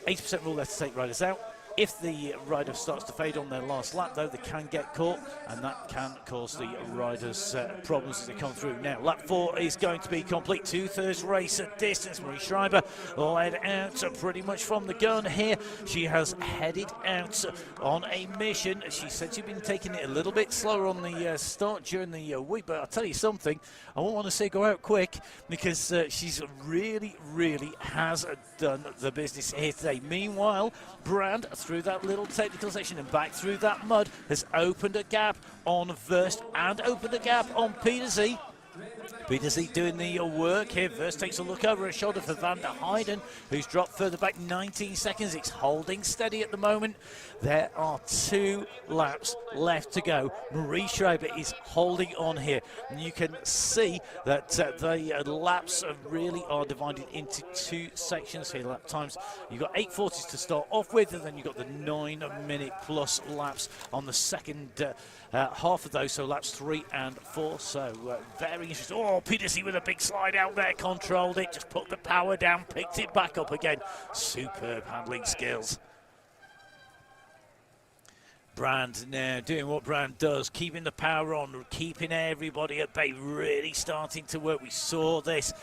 80% rule left to take riders out. If the rider starts to fade on their last lap, though, they can get caught, and that can cause the riders problems as they come through. Now, lap 4 is going to be complete. 2/3 race at distance. Marie Schreiber led out pretty much from the gun here. She has headed out on a mission. She said she'd been taking it a little bit slower on the start during the week, but I'll tell you something, I won't want to say go out quick, because she's really has done the business here today. Meanwhile, Brand, through that little technical section and back through that mud, has opened a gap on Verst and opened a gap on Pedersen. Pedersen doing the work here. Verst takes a look over her shoulder for Van der Heijden, who's dropped further back 19 seconds. It's holding steady at the moment. There are 2 laps left to go. Marie Schreiber is holding on here. And you can see that the laps really are divided into 2 sections here. Lap times, you've got 8:40s to start off with, and then you've got the 9-minute plus laps on the second half of those, so laps 3 and 4. So very interesting. Oh, Pedersen with a big slide out there, controlled it, just put the power down, picked it back up again. Superb handling skills. Brand now doing what Brand does, keeping the power on, keeping everybody at bay, really starting to work. We saw this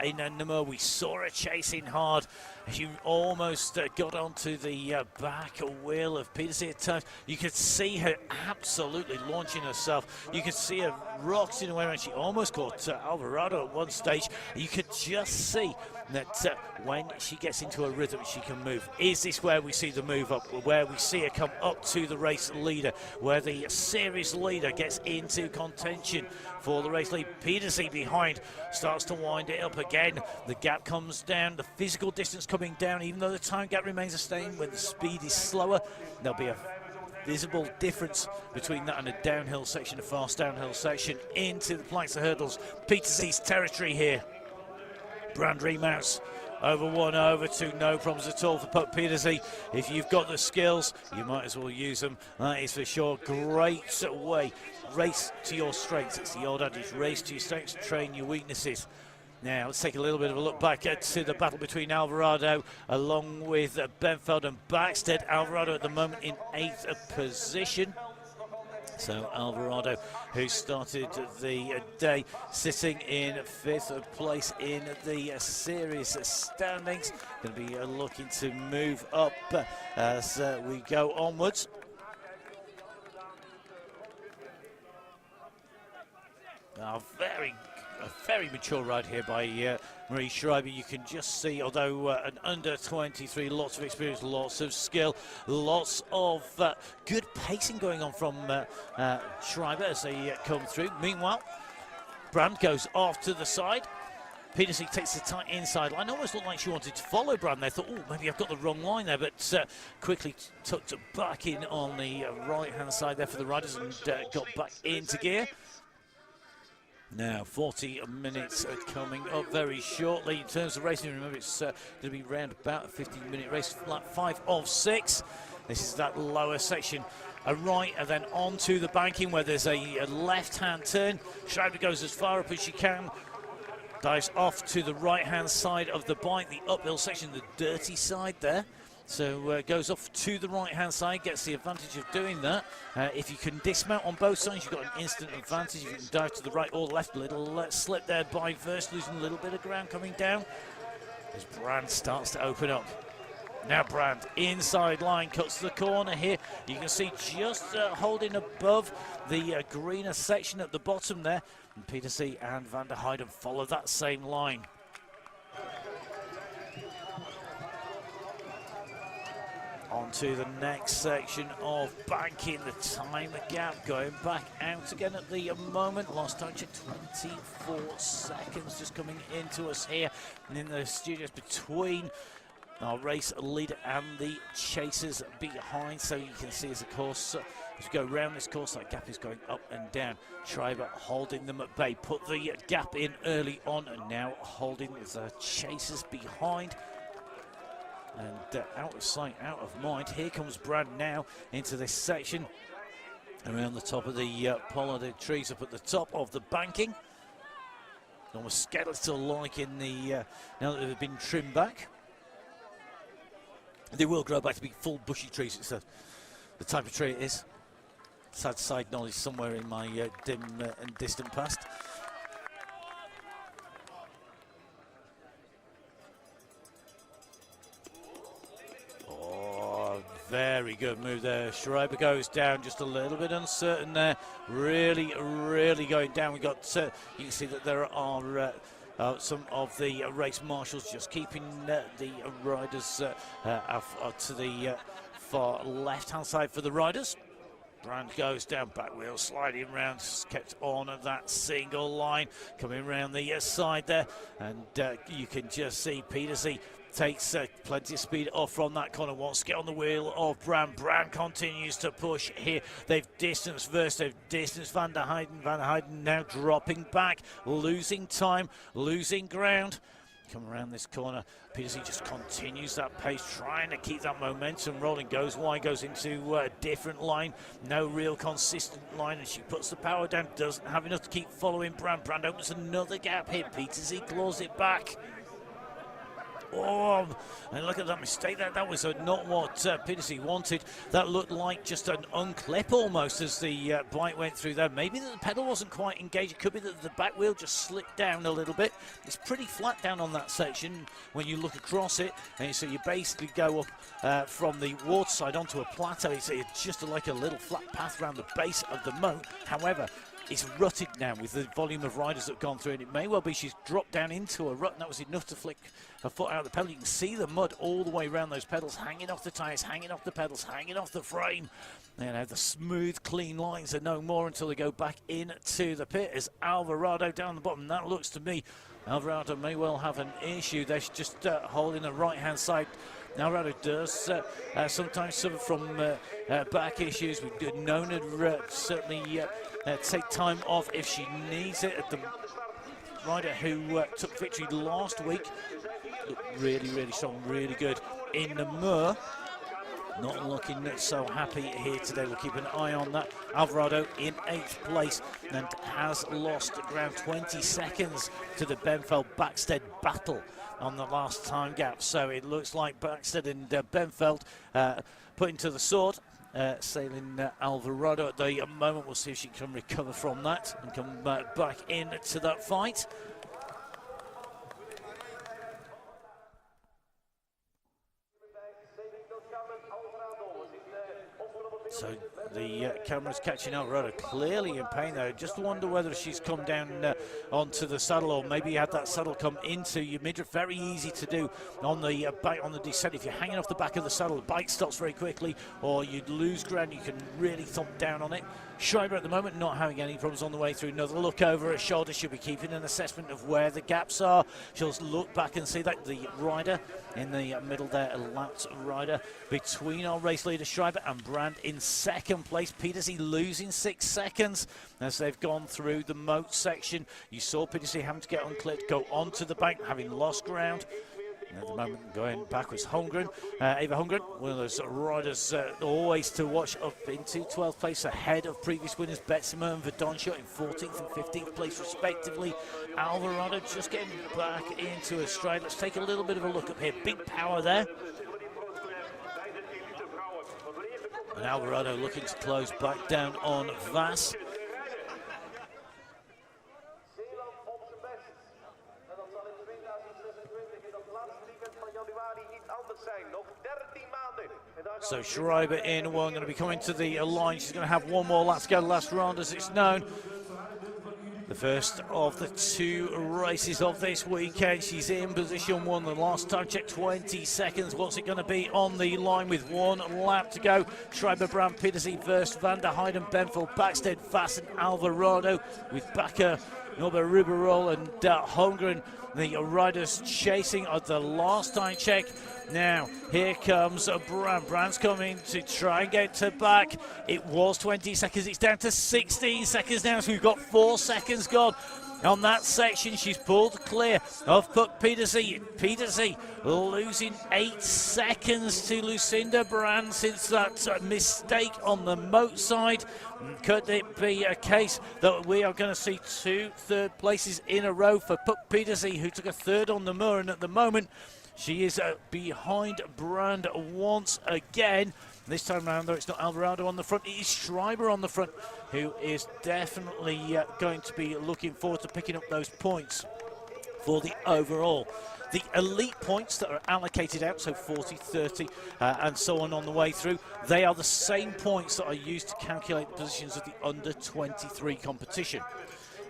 in Namur. We saw her chasing hard. She almost got onto the back wheel of Pedersen at times. You could see her absolutely launching herself. You could see her rocking away around. She almost caught Alvarado at one stage. You could just see that when she gets into a rhythm, she can move. Is this where we see the move up, where we see her come up to the race leader, where the series leader gets into contention for the race lead? Pedersen behind starts to wind it up again. The gap comes down, the physical distance coming down, even though the time gap remains the same. When the speed is slower, there'll be a visible difference between that and a downhill section, a fast downhill section into the planks of hurdles. Pedersen's territory here. Brand remounts over 1, over 2, no problems at all for Puck Pedersen. If you've got the skills, you might as well use them. That is for sure. Great way. Race to your strengths. It's the old adage, race to your strengths, train your weaknesses. Now, let's take a little bit of a look back to the battle between Alvarado along with Benfeld and Backstead. Alvarado at the moment in 8th position. So Alvarado, who started the day sitting in 5th place in the series standings, going to be looking to move up as we go onwards. A very mature ride here by Marie Schreiber. You can just see, although an under 23, lots of experience, lots of skill, lots of good pacing going on from Schreiber as they come through. Meanwhile, Brand goes off to the side. Pedersen takes the tight inside line. Almost looked like she wanted to follow Brand there. Thought, oh, maybe I've got the wrong line there, but quickly tucked back in on the right-hand side there for the riders and got back into gear. Now, 40 minutes are coming up very shortly. In terms of racing, remember it's going to be round about a 15-minute race, lap 5 of 6. This is that lower section. A right and then onto the banking where there's a left-hand turn. Schreiber goes as far up as she can. Dives off to the right-hand side of the bike, the uphill section, the dirty side there. So goes off to the right-hand side, gets the advantage of doing that. If you can dismount on both sides, you've got an instant advantage. If you can dive to the right or left, a little slip there by Verst, losing a little bit of ground coming down. As Brand starts to open up. Now Brand, inside line, cuts the corner here. You can see just holding above the greener section at the bottom there. And Petersen and Van der Heijden follow that same line. Onto the next section of banking, the time gap going back out again at the moment. Last time check, 24 seconds just coming into us here and in the studios between our race leader and the chasers behind. So you can see as the course, as we go around this course, that gap is going up and down. Schreiber holding them at bay, put the gap in early on and now holding the chasers behind. And out of sight, out of mind. Here comes Brand now into this section. Around the top of the pollard trees up at the top of the banking. Almost skeletal-like in the, now that they've been trimmed back. They will grow back to be full bushy trees. It's the type of tree it is. Sad side knowledge somewhere in my dim and distant past. Very good move there. Schreiber goes down just a little bit uncertain there. Really, really going down. We got, you can see that there are some of the race marshals just keeping the riders to the far left-hand side for the riders. Brand goes down, back wheel sliding round, kept on at that single line, coming around the side there, and you can just see Petersen takes plenty of speed off from that corner. Wants to get on the wheel of Brand. Brand continues to push here. They've distanced Verst, they've distanced Van der Heijden. Van der Heijden now dropping back, losing time, losing ground. Come around this corner. Petersen just continues that pace, trying to keep that momentum rolling. Goes wide, goes into a different line. No real consistent line, and she puts the power down. Doesn't have enough to keep following Brand. Brand opens another gap here. Petersen claws it back. Oh, and look at that mistake. That was not what Petersen wanted. That looked like just an unclip almost as the bike went through there. Maybe that the pedal wasn't quite engaged. It could be that the back wheel just slipped down a little bit. It's pretty flat down on that section when you look across it. And so you basically go up from the waterside onto a plateau. It's just like a little flat path around the base of the moat. However, it's rutted now with the volume of riders that have gone through, and it may well be she's dropped down into a rut, and that was enough to flick her foot out of the pedal. You can see the mud all the way around those pedals, hanging off the tyres, hanging off the pedals, hanging off the frame. You know, the smooth, clean lines are no more until they go back into the pit. As Alvarado down the bottom, that looks to me, Alvarado may well have an issue. They're just holding the right-hand side. Alvarado does sometimes suffer from back issues. We've known her certainly take time off if she needs it. The rider who took victory last week looked really, really strong, really good in the Mur. Not looking so happy here today. We'll keep an eye on that. Alvarado in 8th place and has lost ground, 20 seconds to the Benfeld-Backstedt battle on the last time gap. So it looks like Backstedt and Benfeld putting to the sword. Sailing Alvarado at the moment. We'll see if she can recover from that and come back into that fight. So the camera's catching Alvarado clearly in pain there. Just wonder whether she's come down onto the saddle, or maybe had that saddle come into your midriff. Very easy to do on the bike on the descent. If you're hanging off the back of the saddle, the bike stops very quickly, or you'd lose ground. You can really thump down on it. Schreiber at the moment not having any problems on the way through. Another look over her shoulder. She'll be keeping an assessment of where the gaps are. She'll look back and see that the rider in the middle there, a lapped rider between our race leader Schreiber and Brand in second place. Petersen losing 6 seconds as they've gone through the moat section. You saw Petersen having to get unclipped, go onto the bank, having lost ground. At the moment, going backwards, Holmgren, Eva Holmgren, one of those riders always to watch, up into 12th place ahead of previous winners, Betsema and Verdonschot in 14th and 15th place respectively. Alvarado just getting back into a stride. Let's take a little bit of a look up here. Big power there. And Alvarado looking to close back down on Vas. So Schreiber in one, going to be coming to the line. She's going to have one more lap to go, last round as it's known. The first of the 2 races of this weekend. She's in position 1. The last time check, 20 seconds. What's it going to be on the line with 1 lap to go? Schreiber, Brand, Petersen first, Van der Heijden, Benfield, Backstead, Vass and Alvarado with Bakker, Norbert Ruberol and Holmgren. The riders chasing at the last time check. Now, here comes Brand. Brand's coming to try and get to back. It was 20 seconds. It's down to 16 seconds now, so we've got 4 seconds gone. On that section, she's pulled clear of Puck Petersen. Petersen losing 8 seconds to Lucinda Brand since that mistake on the moat side. Could it be a case that we are going to see 2 third places in a row for Puck Petersen, who took a third on the Moor, and at the moment she is behind Brand once again. This time around, though, it's not Alvarado on the front, it is Schreiber on the front, who is definitely going to be looking forward to picking up those points for the overall. The elite points that are allocated out, so 40, 30, and so on the way through, they are the same points that are used to calculate the positions of the under-23 competition.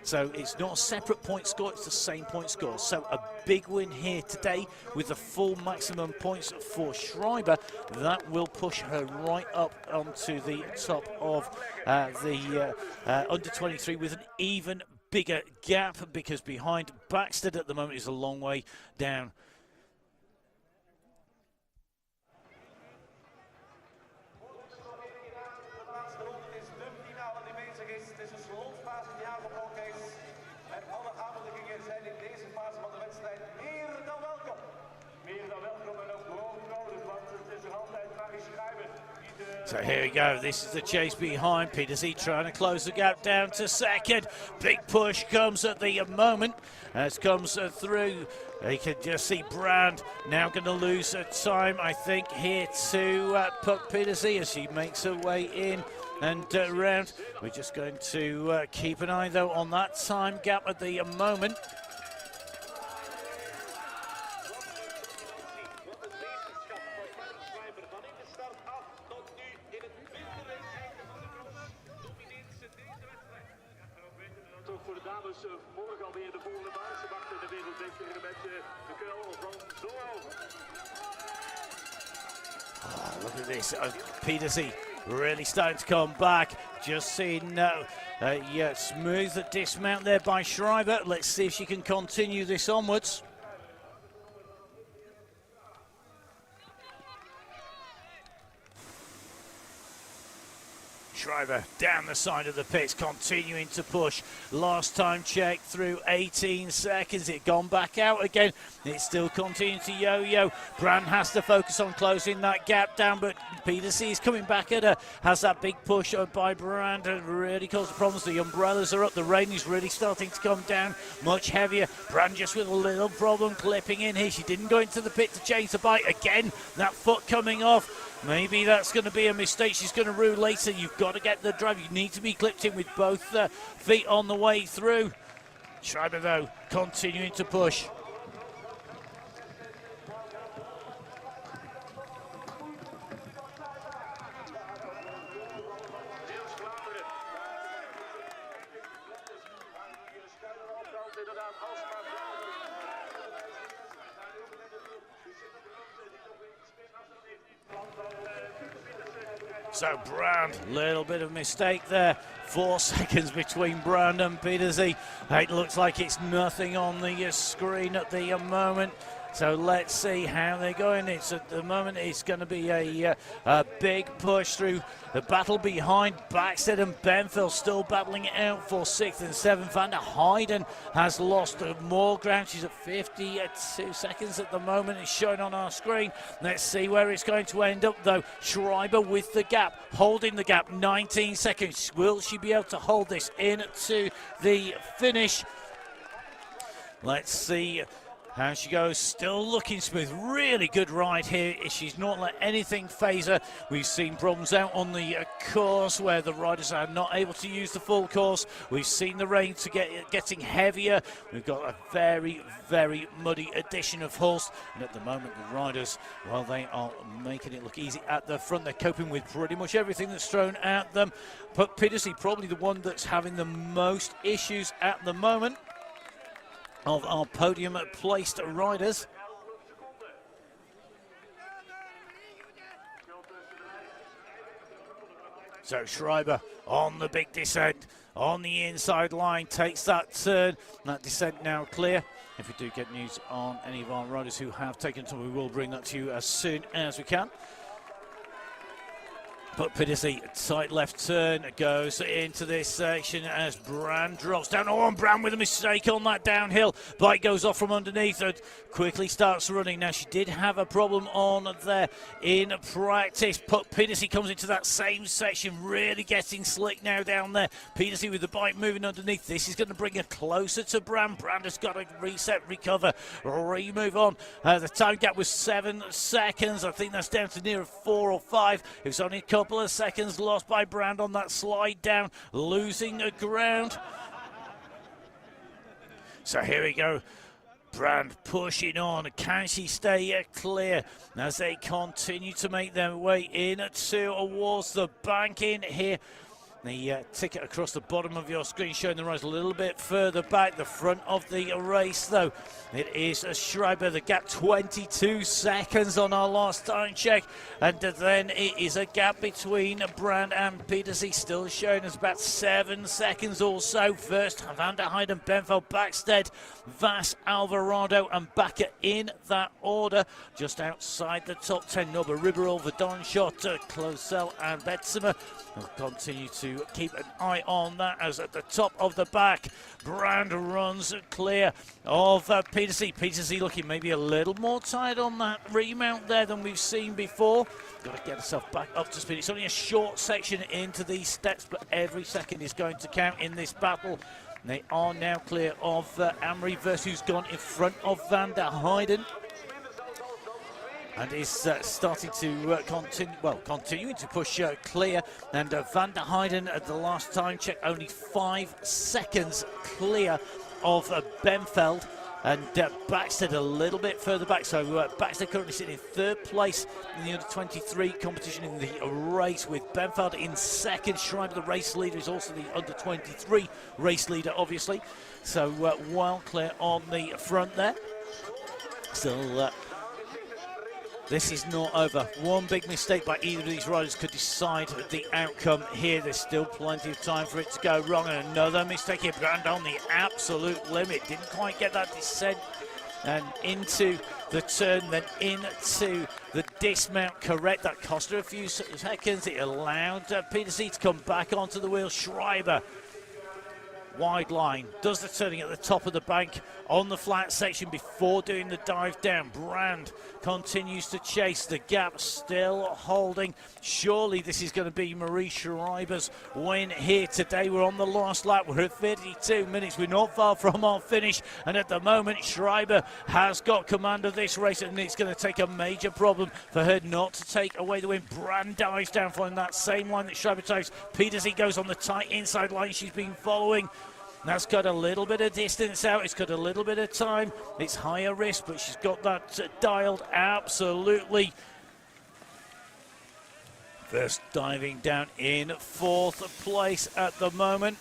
So it's not a separate point score, it's the same point score. So a big win here today with the full maximum points for Schreiber. That will push her right up onto the top of the under-23 with an even bigger gap, because behind Backstead at the moment is a long way down. So here we go, this is the chase behind. Petersen trying to close the gap down to second. Big push comes at the moment as comes through. You can just see Brand now going to lose time, I think, here to Puck Petersen as she makes her way in and around. We're just going to keep an eye, though, on that time gap at the moment. Morgen alweer de volgende baan. Ze wachten de wereldbeker met de kuil van Zoal. Oh, look at this. Petersen really starting to come back. Just seen smooth dismount there by Schreiber. Let's see if she can continue this onwards. Schreiber down the side of the pits, continuing to push. Last time check through 18 seconds. It gone back out again. It's still continuing to yo-yo. Brand has to focus on closing that gap down, but Petersen is coming back at her. Has that big push by Brand and really caused problems. The umbrellas are up. The rain is really starting to come down much heavier. Brand just with a little problem clipping in here. She didn't go into the pit to change the bike. Again, that foot coming off. Maybe that's going to be a mistake she's going to rue later. You've got to get the drive. You need to be clipped in with both feet on the way through. Schreiber, though, continuing to push. So Brand, little bit of mistake there. 4 seconds between Brand and Petersy. It looks like it's nothing on the screen at the moment. So let's see how they're going. It's at the moment it's going to be a big push through the battle behind. Baxter and Benfield still battling it out for 6th and 7th. Van der Heijden has lost more ground. She's at 52 seconds at the moment. It's showing on our screen. Let's see where it's going to end up though. Schreiber with the gap, holding the gap, 19 seconds. Will she be able to hold this into the finish? Let's see how she goes. Still looking smooth. Really good ride here. She's not let anything phase her. We've seen problems out on the course where the riders are not able to use the full course. We've seen the rain getting heavier. We've got a very, very muddy addition of Hulst. And at the moment, the riders, well, they are making it look easy at the front. They're coping with pretty much everything that's thrown at them. But Petersy probably the one that's having the most issues at the moment of our podium placed riders. So Schreiber on the big descent on the inside line, takes that turn. That descent now clear. If we do get news on any of our riders who have taken time, we will bring that to you as soon as we can. But Petersy, tight left turn, goes into this section as Brand drops down. Oh, and Brand with a mistake on that downhill. Bike goes off from underneath and quickly starts running. Now, she did have a problem on there in practice, but Petersy comes into that same section, really getting slick now down there. Petersy with the bike moving underneath. This is going to bring her closer to Brand. Brand has got to reset, recover, re-move on. The time gap was 7 seconds. I think that's down to near 4 or 5. It was only a couple of seconds lost by Brand on that slide down, losing the ground. So here we go. Brand pushing on. Can she stay clear as they continue to make their way in towards the bank in here? The ticket across the bottom of your screen showing the rise a little bit further back. The front of the race, though, it is Schreiber. The gap 22 seconds on our last time check. And then it is a gap between Brand and Petersy, still showing us about 7 seconds or so. First, Van der Heijden, Benfield, Backstead, Vass, Alvarado, and Bakker in that order. Just outside the top 10, Nobber, Ribeiro, Verdonschot, Klosel, and Betzemer will continue to keep an eye on that as at the top of the back, Brand runs clear of Petersy. Petersy looking maybe a little more tired on that remount there than we've seen before. Got to get herself back up to speed. It's only a short section into these steps, but every second is going to count in this battle. They are now clear of Amri Vers, who's gone in front of Van der Heijden. And is starting to continuing to push clear. And Van der Heijden at the last time check only 5 seconds clear of Benfield. And Baxter a little bit further back. So Baxter currently sitting in 3rd place in the under-23 competition in the race, with Benfield in 2nd. Schreiber, the race leader, is also the under-23 race leader, obviously. So well clear on the front there. Still... this is not over. One big mistake by either of these riders could decide the outcome here. There's still plenty of time for it to go wrong. And another mistake here. Brand on the absolute limit. Didn't quite get that descent and into the turn, then into the dismount correct. That cost her a few seconds. It allowed Petersy to come back onto the wheel. Schreiber, wide line, does the turning at the top of the bank on the flat section before doing the dive down. Brand continues to chase, the gap still holding. Surely this is going to be Marie Schreiber's win here today. We're on the last lap, we're at 52 minutes, we're not far from our finish, and at the moment Schreiber has got command of this race, and it's going to take a major problem for her not to take away the win. Brand dives down following that same line that Schreiber takes. Petersy goes on the tight inside line she's been following. That's got a little bit of distance out. It's got a little bit of time. It's higher risk, but she's got that dialed absolutely. First diving down in 4th place at the moment.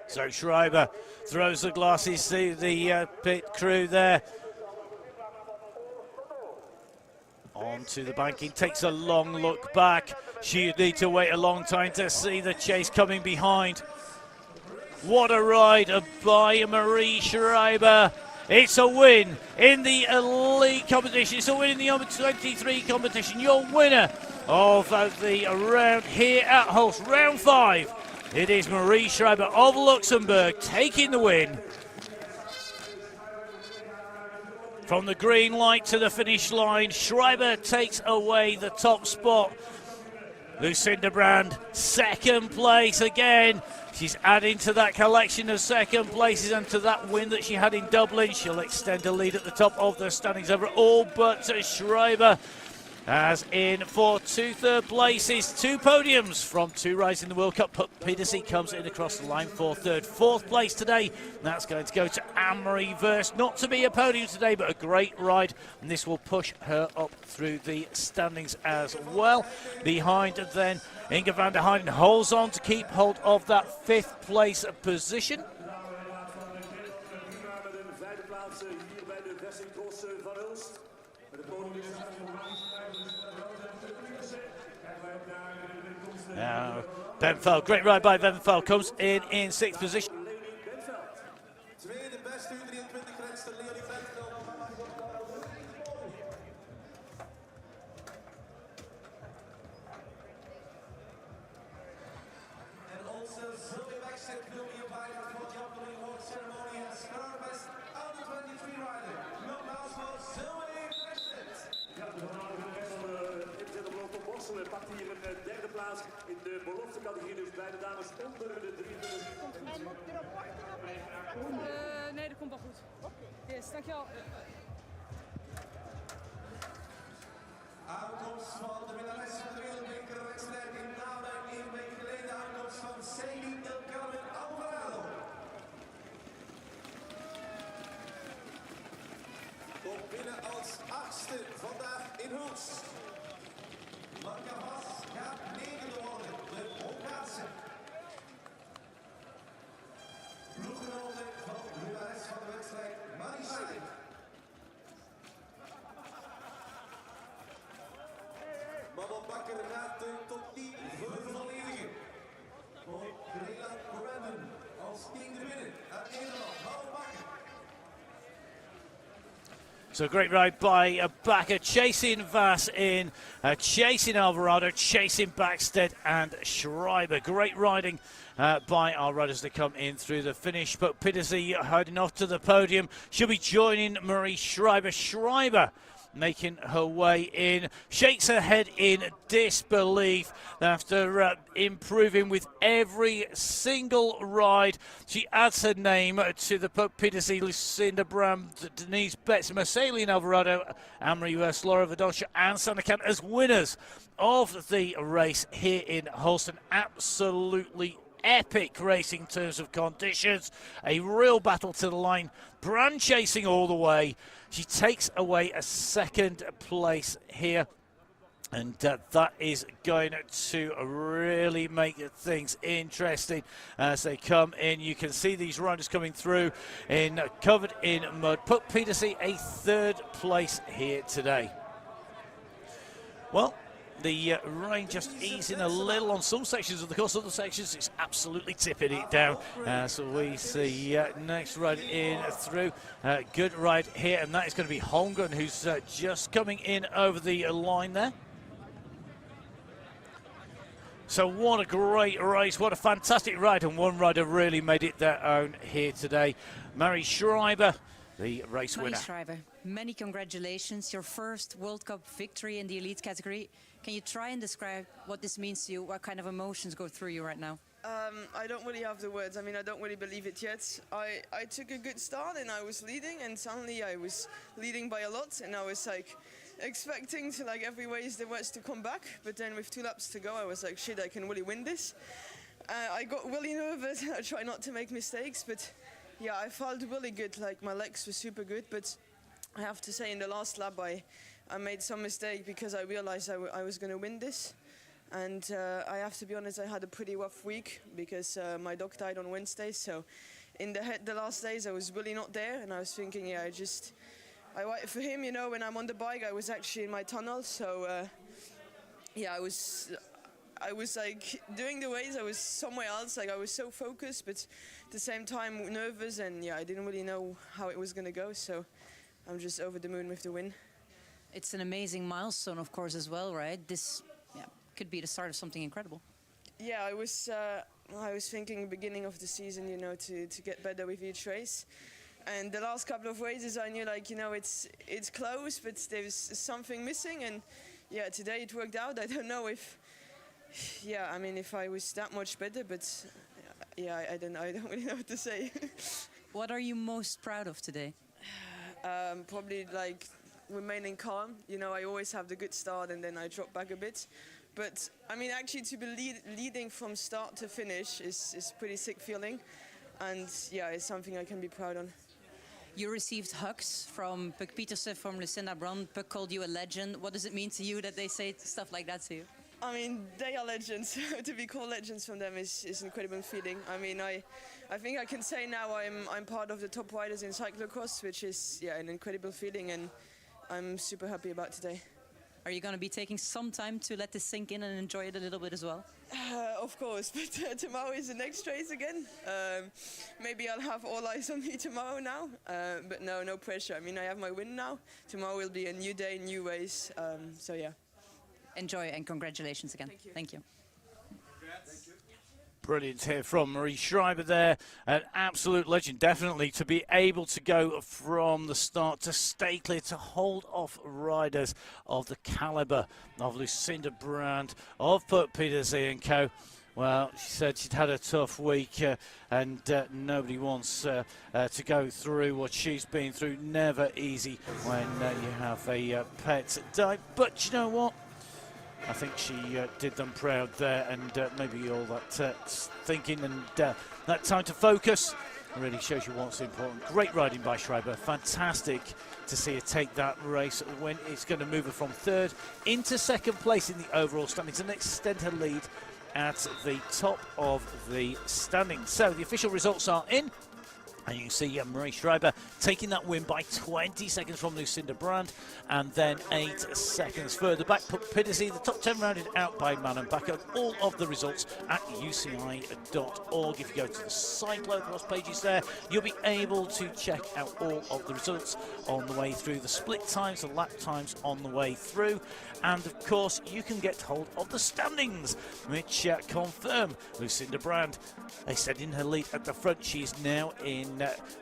So Schreiber throws the glasses to the pit crew there. Onto the banking, takes a long look back. She'd need to wait a long time to see the chase coming behind. What a ride by Marie Schreiber. It's a win in the elite competition. It's a win in the under 23 competition. Your winner of the round here at Hulst, round 5. It is Marie Schreiber of Luxembourg taking the win. From the green light to the finish line, Schreiber takes away the top spot. Lucinda Brand, second place again. She's adding to that collection of second places and to that win that she had in Dublin. She'll extend a lead at the top of the standings over all but Schreiber. As in for 2 third places, 2 podiums from 2 rides in the World Cup. Pedersen comes in across the line for 3rd. 4th place today, that's going to go to Anne-Marie Verst. Not to be a podium today, but a great ride, and this will push her up through the standings as well. Behind then, Inge van der Heijden holds on to keep hold of that 5th place position. Now, Benfeld, great ride by Benfeld, comes in 6th position. Pakt hier een 3e plaats in de beloftecategorie, dus bij de dames onder de 23. En moet je erop wachten? Nee, dat komt wel goed. Yes, dankjewel. Aankomst van de winnares van de wereldbekerwedstrijd in Namen 1 week geleden. Aankomst van Celine Del Carmen Alvarado. Komt binnen als 8e vandaag in Hulst. Marca Vas gaat 9e worden, de Hongaarse. Ploeggenoten van de winnares van de wedstrijd, Marie Schreiber. Manon Bakker gaat de top 10 vervolledigen. Voor Grela Brandon als 10e winnen uit Nederland, Manon Bakker. So great ride by Bakker, chasing Vass in, chasing Alvarado, chasing Backstead and Schreiber. Great riding by our riders to come in through the finish. But Pedersen heading off to the podium. She'll be joining Marie Schreiber. Schreiber making her way in, shakes her head in disbelief after improving with every single ride. She adds her name to the Pedersen, Lucinda Brand, Denise Betts, Mercedes Alvarado, Anne-Marie Verst, Laura Verdoncha and Sandakan as winners of the race here in Hulst. An absolutely epic race in terms of conditions, a real battle to the line, Brand chasing all the way. She takes away a 2nd place here, and that is going to really make things interesting as they come in. You can see these riders coming through covered in mud. Put Pedersen a 3rd place here today. Well, the rain just easing a little on some sections of the course. Other sections, it's absolutely tipping it down. So we see next ride in through. Good ride here, and that is going to be Holmgren, who's just coming in over the line there. So what a great race, what a fantastic ride, and one rider really made it their own here today. Marie Schreiber, the race winner. Marie Schreiber, many congratulations. Your first World Cup victory in the elite category. Can you try and describe what this means to you? What kind of emotions go through you right now? I don't really have the words. I mean, I don't really believe it yet. I took a good start and I was leading, and suddenly I was leading by a lot, and I was like expecting to like every race there was to come back, but then with 2 laps to go I was like, shit, I can really win this. I got really nervous. I try not to make mistakes, but yeah, I felt really good. Like my legs were super good, but I have to say in the last lap I made some mistake because I realized I was going to win this. And I have to be honest, I had a pretty rough week because my dog died on Wednesday. So in the last days, I was really not there. And I was thinking, yeah, I wait for him, you know, when I'm on the bike, I was actually in my tunnel. So yeah, I was like doing the race, I was somewhere else. Like I was so focused, but at the same time nervous. And yeah, I didn't really know how it was going to go. So I'm just over the moon with the win. It's an amazing milestone, of course, as well, right? This could be the start of something incredible. Yeah, I was thinking beginning of the season, you know, to get better with each race. And the last couple of races, I knew, like, you know, it's close, but there's something missing. And yeah, today it worked out. I don't know if, yeah, I mean, if I was that much better, but yeah, I don't really know what to say. What are you most proud of today? Probably like remaining calm. You know, I always have the good start and then I drop back a bit. But I mean, actually, to be leading from start to finish is pretty sick feeling, and yeah, it's something I can be proud on. You received hugs from Puck Pietersen, from Lucinda Brand. Puck called you a legend. What does it mean to you that they say stuff like that to you? I mean, they are legends. To be called legends from them is an incredible feeling. I mean, I think I can say now I'm part of the top riders in cyclocross, which is an incredible feeling, and I'm super happy about today. Are you going to be taking some time to let this sink in and enjoy it a little bit as well? Of course, but tomorrow is the next race again. Maybe I'll have all eyes on me tomorrow now, but no pressure. I mean, I have my win now. Tomorrow will be a new day, new race, so yeah. Enjoy and congratulations again. Thank you. Brilliant here from Marie Schreiber there. An absolute legend, definitely, to be able to go from the start to stay clear, to hold off riders of the calibre of Lucinda Brand, of Puck Pietersen and co. Well, she said she'd had a tough week and nobody wants to go through what she's been through. Never easy when you have a pet die. But you know what? I think she did them proud there, and maybe all that thinking and that time to focus really shows you what's important. Great riding by Schreiber. Fantastic to see her take that race when it's going to move her from third into second place in the overall standings and extend her lead at the top of the standings. So the official results are in. And you can see Marie Schreiber taking that win by 20 seconds from Lucinda Brand, and then 8 seconds further back. Puck Pietersen, the top 10 rounded out by Manon Bakker. All of the results at UCI.org. If you go to the Cyclo-cross pages there, you'll be able to check out all of the results on the way through, the split times, the lap times on the way through. And of course, you can get hold of the standings, which confirm Lucinda Brand, they said, in her lead at the front. She is now in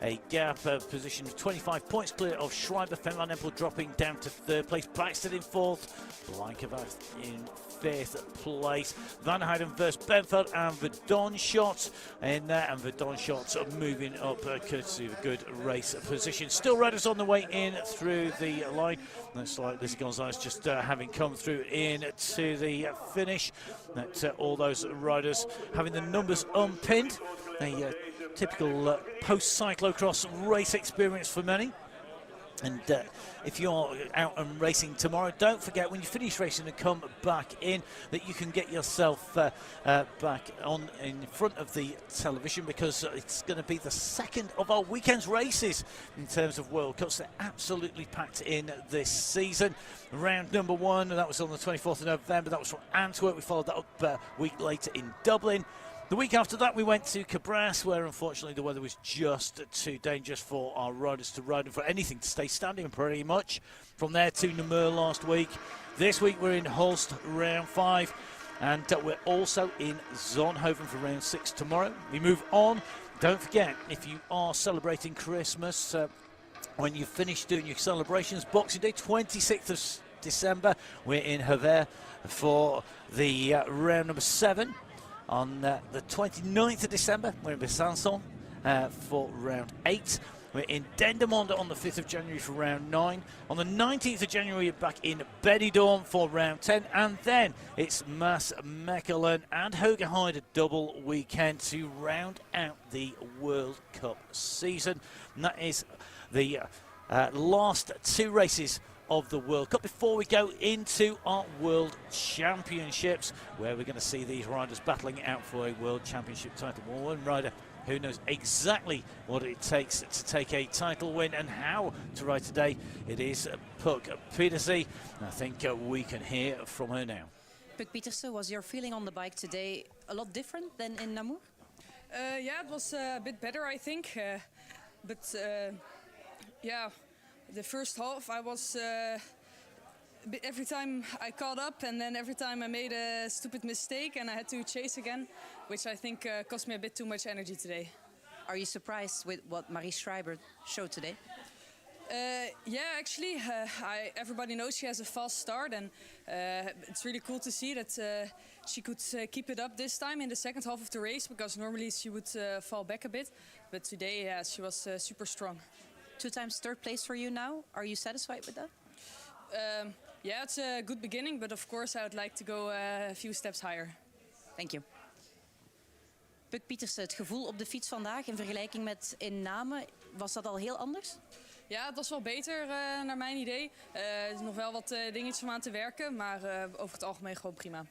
a gap position of 25 points clear of Schreiber. Van Empel dropping down to third place. Baxter in fourth. Blankenvath in fifth place. Van Heiden versus Benfeld and Verdonschot in there. And Verdonschot moving up courtesy of a good race position. Still riders on the way in through the line. Looks like Lizzie Gonzalez just having come through in to the finish. That all those riders having the numbers unpinned. A typical post-cyclocross race experience for many. And if you're out and racing tomorrow, don't forget when you finish racing and come back in that you can get yourself back on in front of the television, because it's going to be the second of our weekend's races in terms of World Cups. They're absolutely packed in this season. Round number 1, and that was on the 24th of November. That was from Antwerp. We followed that up a week later in Dublin. The week after that, we went to Cabras, where unfortunately the weather was just too dangerous for our riders to ride and for anything to stay standing pretty much. From there to Namur last week. This week we're in Hulst, round 5, and we're also in Zonhoven for round 6 tomorrow. We move on. Don't forget, if you are celebrating Christmas, when you finish doing your celebrations, Boxing Day, 26th of December, we're in Havre for the round number 7. On the 29th of December, we're in Besançon for round 8. We're in Dendermonde on the 5th of January for round 9. On the 19th of January, we're back in Benidorm for round 10. And then it's Maasmechelen and Hoogerheide, a double weekend to round out the World Cup season. And that is the last 2 races of the World Cup before we go into our World Championships, where we're going to see these riders battling out for a World Championship title. One rider who knows exactly what it takes to take a title win and how to ride today. It is Puk Pedersen. I think we can hear from her now. Puk Pedersen, was your feeling on the bike today a lot different than in Namur? Yeah, it was a bit better, I think. But yeah, the first half I was every time I caught up, and then every time I made a stupid mistake and I had to chase again, which I think cost me a bit too much energy today. Are you surprised with what Marie Schreiber showed today? Yeah, actually, everybody knows she has a fast start, and it's really cool to see that she could keep it up this time in the second half of the race, because normally she would fall back a bit. But today, yeah, she was super strong. 2 times third place for you now. Are you satisfied with that? Yeah, it's a good beginning, but of course I would like to go a few steps higher. Thank you. Puk Pedersen, het gevoel op de fiets vandaag in vergelijking met in Namen, was dat al heel anders? Ja, het was wel beter naar mijn idee. Er is nog wel wat dingetjes om aan te werken, maar over het algemeen gewoon prima.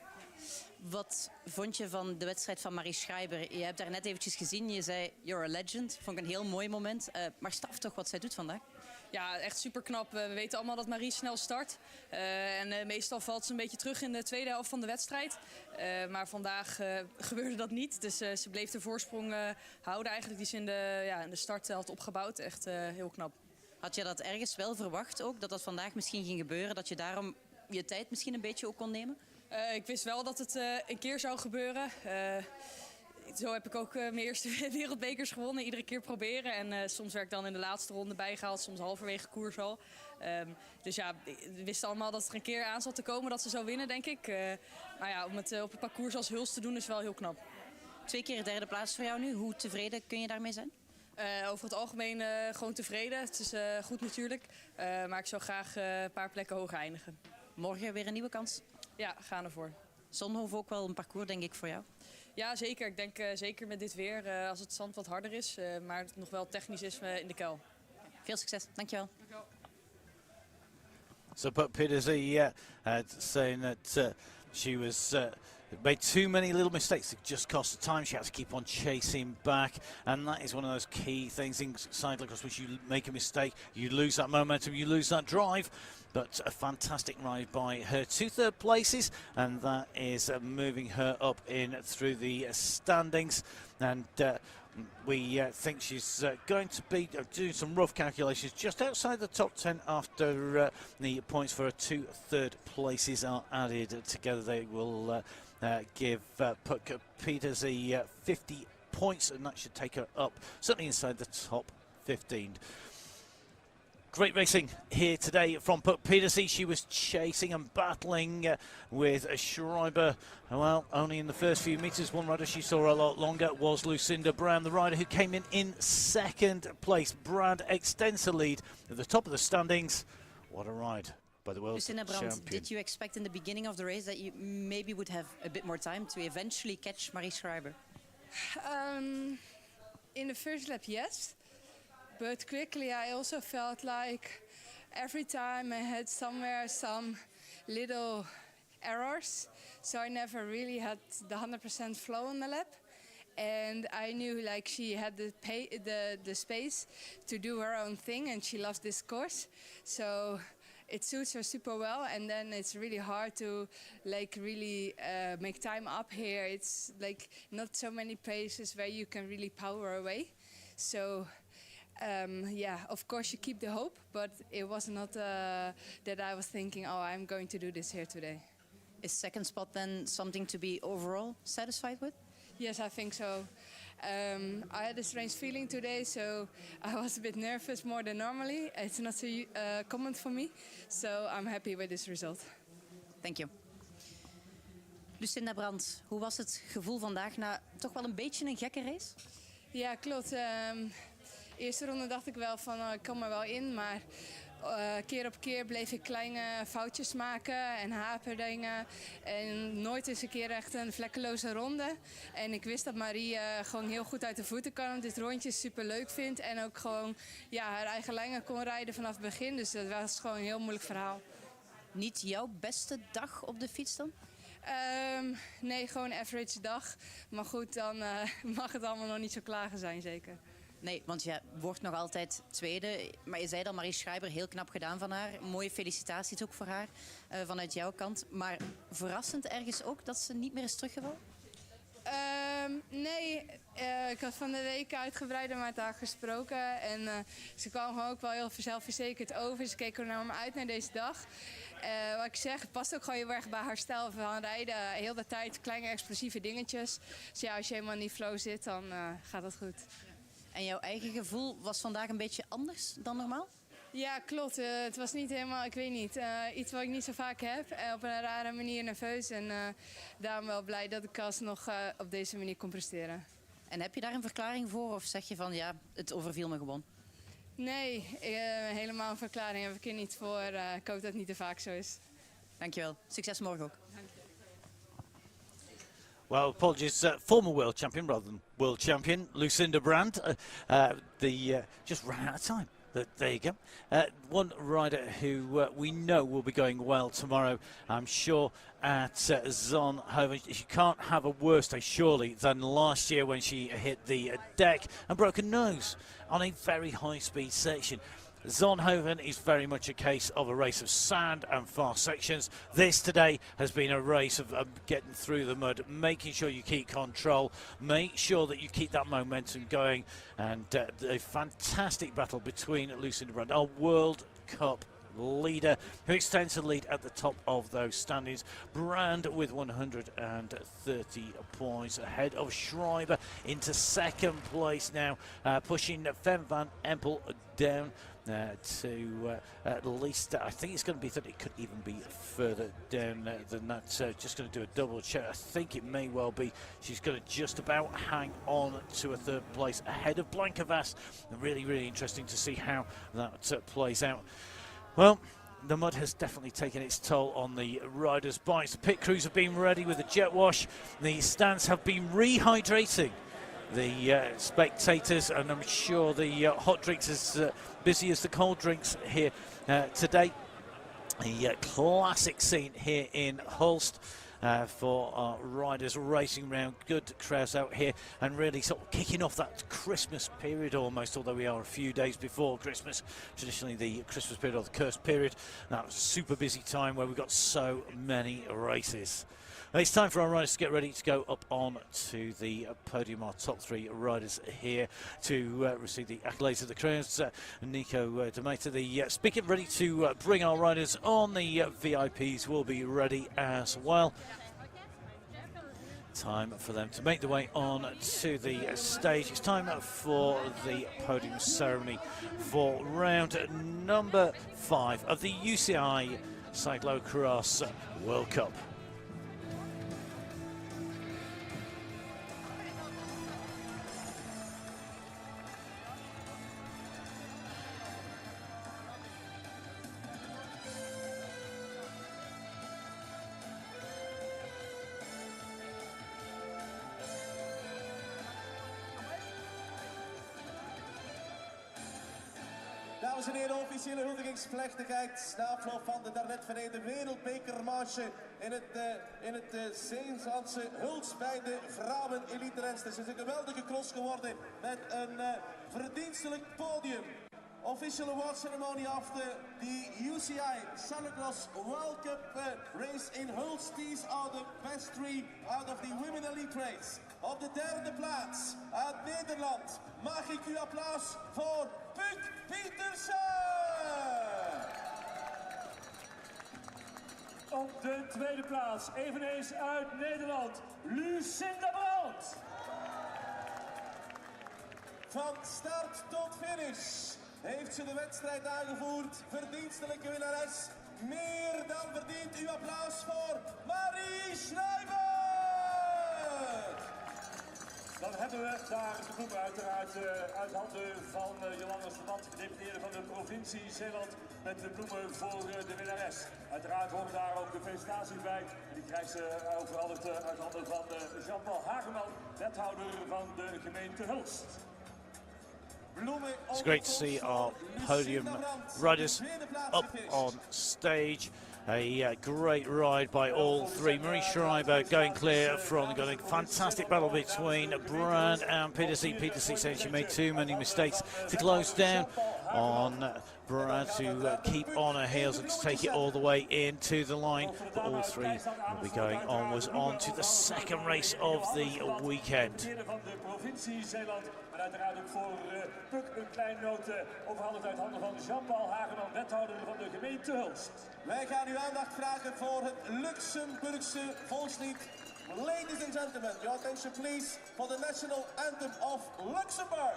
Wat vond je van de wedstrijd van Marie Schreiber? Je hebt daar net eventjes gezien, je zei you're a legend. Vond ik een heel mooi moment. Maar straf toch wat zij doet vandaag? Ja, echt super knap. We weten allemaal dat Marie snel start. En meestal valt ze een beetje terug in de tweede helft van de wedstrijd. Maar vandaag gebeurde dat niet. Dus ze bleef de voorsprong houden eigenlijk die ze in de start had opgebouwd. Echt heel knap. Had je dat ergens wel verwacht ook, dat dat vandaag misschien ging gebeuren? Dat je daarom je tijd misschien een beetje ook kon nemen? Ik wist wel dat het een keer zou gebeuren. Zo heb ik ook mijn eerste wereldbekers gewonnen. Iedere keer proberen. En soms werd ik dan in de laatste ronde bijgehaald. Soms halverwege koers al. Dus ja, we wisten allemaal dat er een keer aan zat te komen dat ze zou winnen, denk ik. Maar ja, om het op een parcours als Hulst te doen is wel heel knap. 2 keer derde plaats voor jou nu. Hoe tevreden kun je daarmee zijn? Over het algemeen gewoon tevreden. Het is goed natuurlijk. Maar ik zou graag een paar plekken hoger eindigen. Morgen weer een nieuwe kans? Ja, gaan ervoor. Zonhoven ook wel een parcours, denk ik, voor jou? Ja, zeker. Ik denk zeker met dit weer, als het zand wat harder is, maar het nog wel technisch is in de kuil. Veel succes, dankjewel. So Puk Pedersen saying that she was made too many little mistakes that just cost her time. She had to keep on chasing back, and that is one of those key things in cyclocross, which you make a mistake, you lose that momentum, you lose that drive. But a fantastic ride by her to third places, and that is moving her up in through the standings. And we think she's going to be doing some rough calculations just outside the top 10 after the points for her 2 third places are added together. They will give Puk Pedersen 50 points, and that should take her up certainly inside the top 15. Great racing here today from Puk Pedersen. She was chasing and battling with Schreiber. Well, only in the first few metres. One rider she saw a lot longer was Lucinda Brown, the rider who came in second place. Brad extends the lead at the top of the standings. What a ride by the world Lucinda champion. Brandt, did you expect in the beginning of the race that you maybe would have a bit more time to eventually catch Marie Schreiber? In the first lap, yes. But quickly I also felt like every time I had somewhere some little errors. So I never really had the 100% flow on the lap. And I knew like she had the space to do her own thing, and she loves this course. So it suits her super well, and then it's really hard to like really make time up here. It's like not so many places where you can really power away. So yeah, of course you keep the hope, but it was not that I was thinking, oh, I'm going to do this here today. Is second spot then something to be overall satisfied with? Yes, I think so. I had a strange feeling today, so I was a bit nervous more than normally. It's not so common for me, so I'm happy with this result. Thank you. Lucinda Brandt, hoe was het gevoel vandaag na toch wel een beetje een gekke race? Ja, klopt. Eerste ronde dacht ik wel van ik kom er wel in, maar keer op keer bleef ik kleine foutjes maken en haperdingen. En nooit eens een keer echt een vlekkeloze ronde. En ik wist dat Marie gewoon heel goed uit de voeten kan. Dit rondje super leuk vindt. En ook gewoon haar eigen lijnen kon rijden vanaf het begin. Dus dat was gewoon een heel moeilijk verhaal. Niet jouw beste dag op de fiets dan? Nee, gewoon een average dag. Maar goed, dan mag het allemaal nog niet zo klagen zijn, zeker. Nee, want je wordt nog altijd tweede. Maar je zei al, Marie Schreiber, heel knap gedaan van haar. Mooie felicitaties ook voor haar, vanuit jouw kant. Maar verrassend ergens ook dat ze niet meer is teruggevallen? Nee, ik had van de week uitgebreider met haar gesproken. En ze kwam gewoon ook wel heel zelfverzekerd over. Ze keek er naar uit naar deze dag. Wat ik zeg, het past ook gewoon heel erg bij haar stijl van rijden. Heel de tijd kleine explosieve dingetjes. Dus ja, als je helemaal in die flow zit, dan gaat dat goed. En jouw eigen gevoel was vandaag een beetje anders dan normaal? Ja, klopt. Het was niet helemaal, ik weet niet, iets wat ik niet zo vaak heb. Op een rare manier nerveus. En daarom wel blij dat ik alsnog op deze manier kon presteren. En heb je daar een verklaring voor? Of zeg je van, ja, het overviel me gewoon? Nee, helemaal een verklaring heb ik er niet voor. Ik hoop dat het niet te vaak zo is. Dankjewel. Succes morgen ook. Well, apologies, former world champion rather than world champion, Lucinda Brandt. Just ran out of time. There you go. One rider who we know will be going well tomorrow, I'm sure, at Zonhoven. She can't have a worse day, surely, than last year when she hit the deck and broke a nose on a very high-speed section. Zonhoven is very much a case of a race of sand and fast sections. This today has been a race of getting through the mud, making sure you keep control, make sure that you keep that momentum going, and a fantastic battle between Lucinda Brandt, our World Cup leader, who extends the lead at the top of those standings. Brand with 130 points ahead of Schreiber into second place now, pushing Fem van Empel down to at least, I think it's going to be that it could even be further down than that. Just going to do a double check. I think it may well be. She's going to just about hang on to a third place ahead of Blanca Vass. Really, really interesting to see how that plays out. Well, the mud has definitely taken its toll on the riders' bikes. The pit crews have been ready with the jet wash. The stands have been rehydrating the spectators, and I'm sure the hot drinks as busy as the cold drinks here today. A classic scene here in Hulst. For our riders racing around, good crowds out here, and really sort of kicking off that Christmas period almost, although we are a few days before Christmas, traditionally the Christmas period or the cursed period. That was a super busy time where we've got so many races. It's time for our riders to get ready to go up on to the podium. Our top three riders here to receive the accolades of the crowds. Nico Demeter, the speaker, ready to bring our riders on. The VIPs will be ready as well. Time for them to make their way on to the stage. It's time for the podium ceremony for round number 5 of the UCI Cyclo-cross World Cup. Dames en heren, officiële huldigingsplechtigheid na afloop van de daarnet verreden wereldbekermarge in het Zeelandse Hulst bij de vrouwen elite-rensters. Het is een geweldige cross geworden met een verdienstelijk podium. Official award ceremony after the UCI Cyclo-cross World Cup race in Hulst. These are the best three out of the women elite race. Op de derde plaats uit Nederland mag ik u applaus voor Puk Pietersen. Op de tweede plaats, eveneens uit Nederland, Lucinda Brandt. Van start tot finish heeft ze de wedstrijd aangevoerd. Verdienstelijke winnares. Meer dan verdient uw applaus voor Marie Schreiber. Dan hebben we daar de bloemen uiteraard uit handen van Jolanda Stemand, gedeputeerde van de provincie Zeeland, met de bloemen voor de winnares. Uiteraard horen daar ook de felicitaties bij. En die krijgt ze overhandigd uit handen van Jean-Paul Hageman, wethouder van de gemeente Hulst. It's great to see our podium riders up on stage. A great ride by all three. Marie Schreiber going clear from the gunning. Fantastic battle between Brand and Pedersen. Pedersen saying she made too many mistakes to close down on Brand to keep on her heels and to take it all the way into the line. But all three will be going onwards on to the second race of the weekend. En uiteraard ook voor Puk een klein noot overhandigd uit handen van Jean-Paul Hageman, wethouder van de gemeente Hulst. Wij gaan uw aandacht vragen voor het Luxemburgse volkslied. Ladies and gentlemen, your attention please for the national anthem of Luxembourg.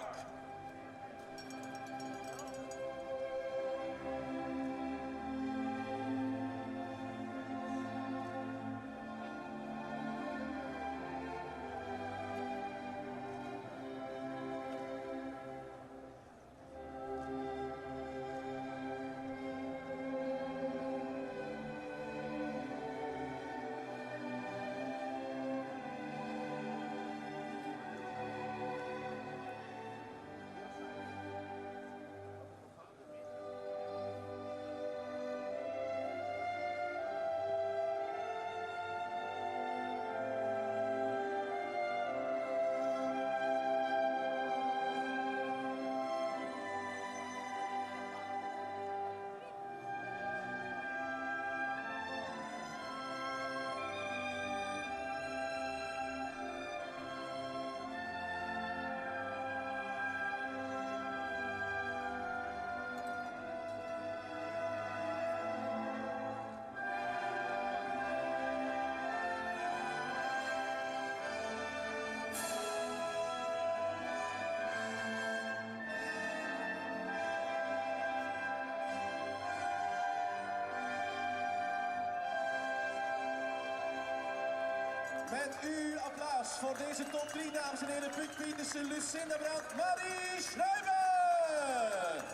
Met uw applaus voor deze top 3, dames en heren, Puk Pietersen, Lucinda Brand, Marie Schreiber.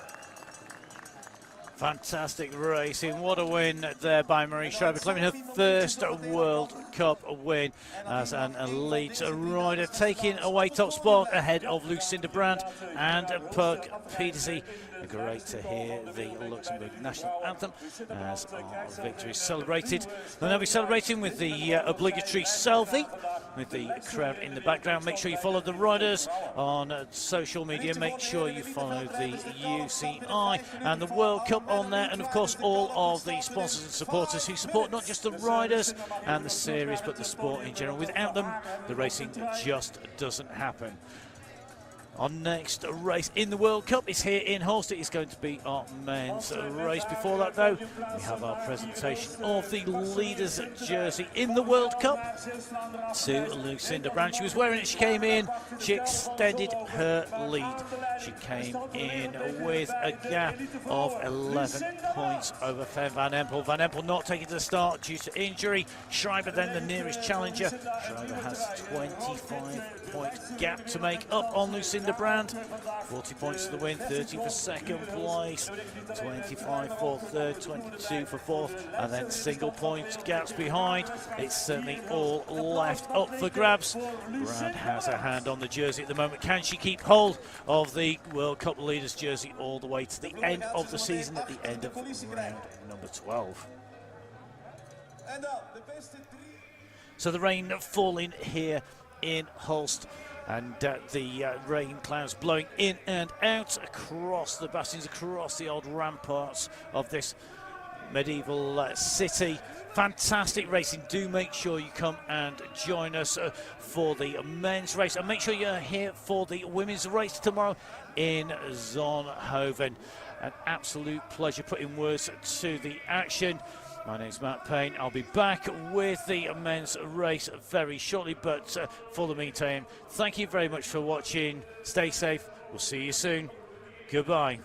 Fantastic racing. What a win there by Marie Schreiber, claiming her first World Cup win as an elite rider, taking away top spot ahead of Lucinda Brand and Puk Pietersen. Great to hear the Luxembourg national anthem as our victory is celebrated. And they'll be celebrating with the obligatory selfie with the crowd in the background. Make sure you follow the riders on social media. Make sure you follow the UCI and the World Cup on there. And of course, all of the sponsors and supporters who support not just the riders and the series, but the sport in general. Without them, the racing just doesn't happen. Our next race in the World Cup is here in Hulst. It is going to be our men's race. Before that, though, we have our presentation of the leaders' jersey in the World Cup to Lucinda Brand. She was wearing it, she came in, she extended her lead. She came in with a gap of 11 points over Van Empel. Van Empel not taking to the start due to injury. Schreiber then the nearest challenger. Schreiber has 25-point gap to make up on Lucinda Brand. 40 points to the win, 30 for second place, 25 for third, 22 for fourth, and then single points gaps behind. It's certainly all left up for grabs. Brand has a hand on the jersey at the moment. Can she keep hold of the World Cup leaders jersey all the way to the end of the season, at the end of round number 12? So the rain falling here in Hulst, and the rain clouds blowing in and out across the bastions, across the old ramparts of this medieval city. Fantastic racing. Do make sure you come and join us for the men's race, and make sure you're here for the women's race tomorrow in Zonhoven. An absolute pleasure putting words to the action. My name's Matt Payne. I'll be back with the men's race very shortly, but for the meantime, thank you very much for watching. Stay safe. We'll see you soon. Goodbye.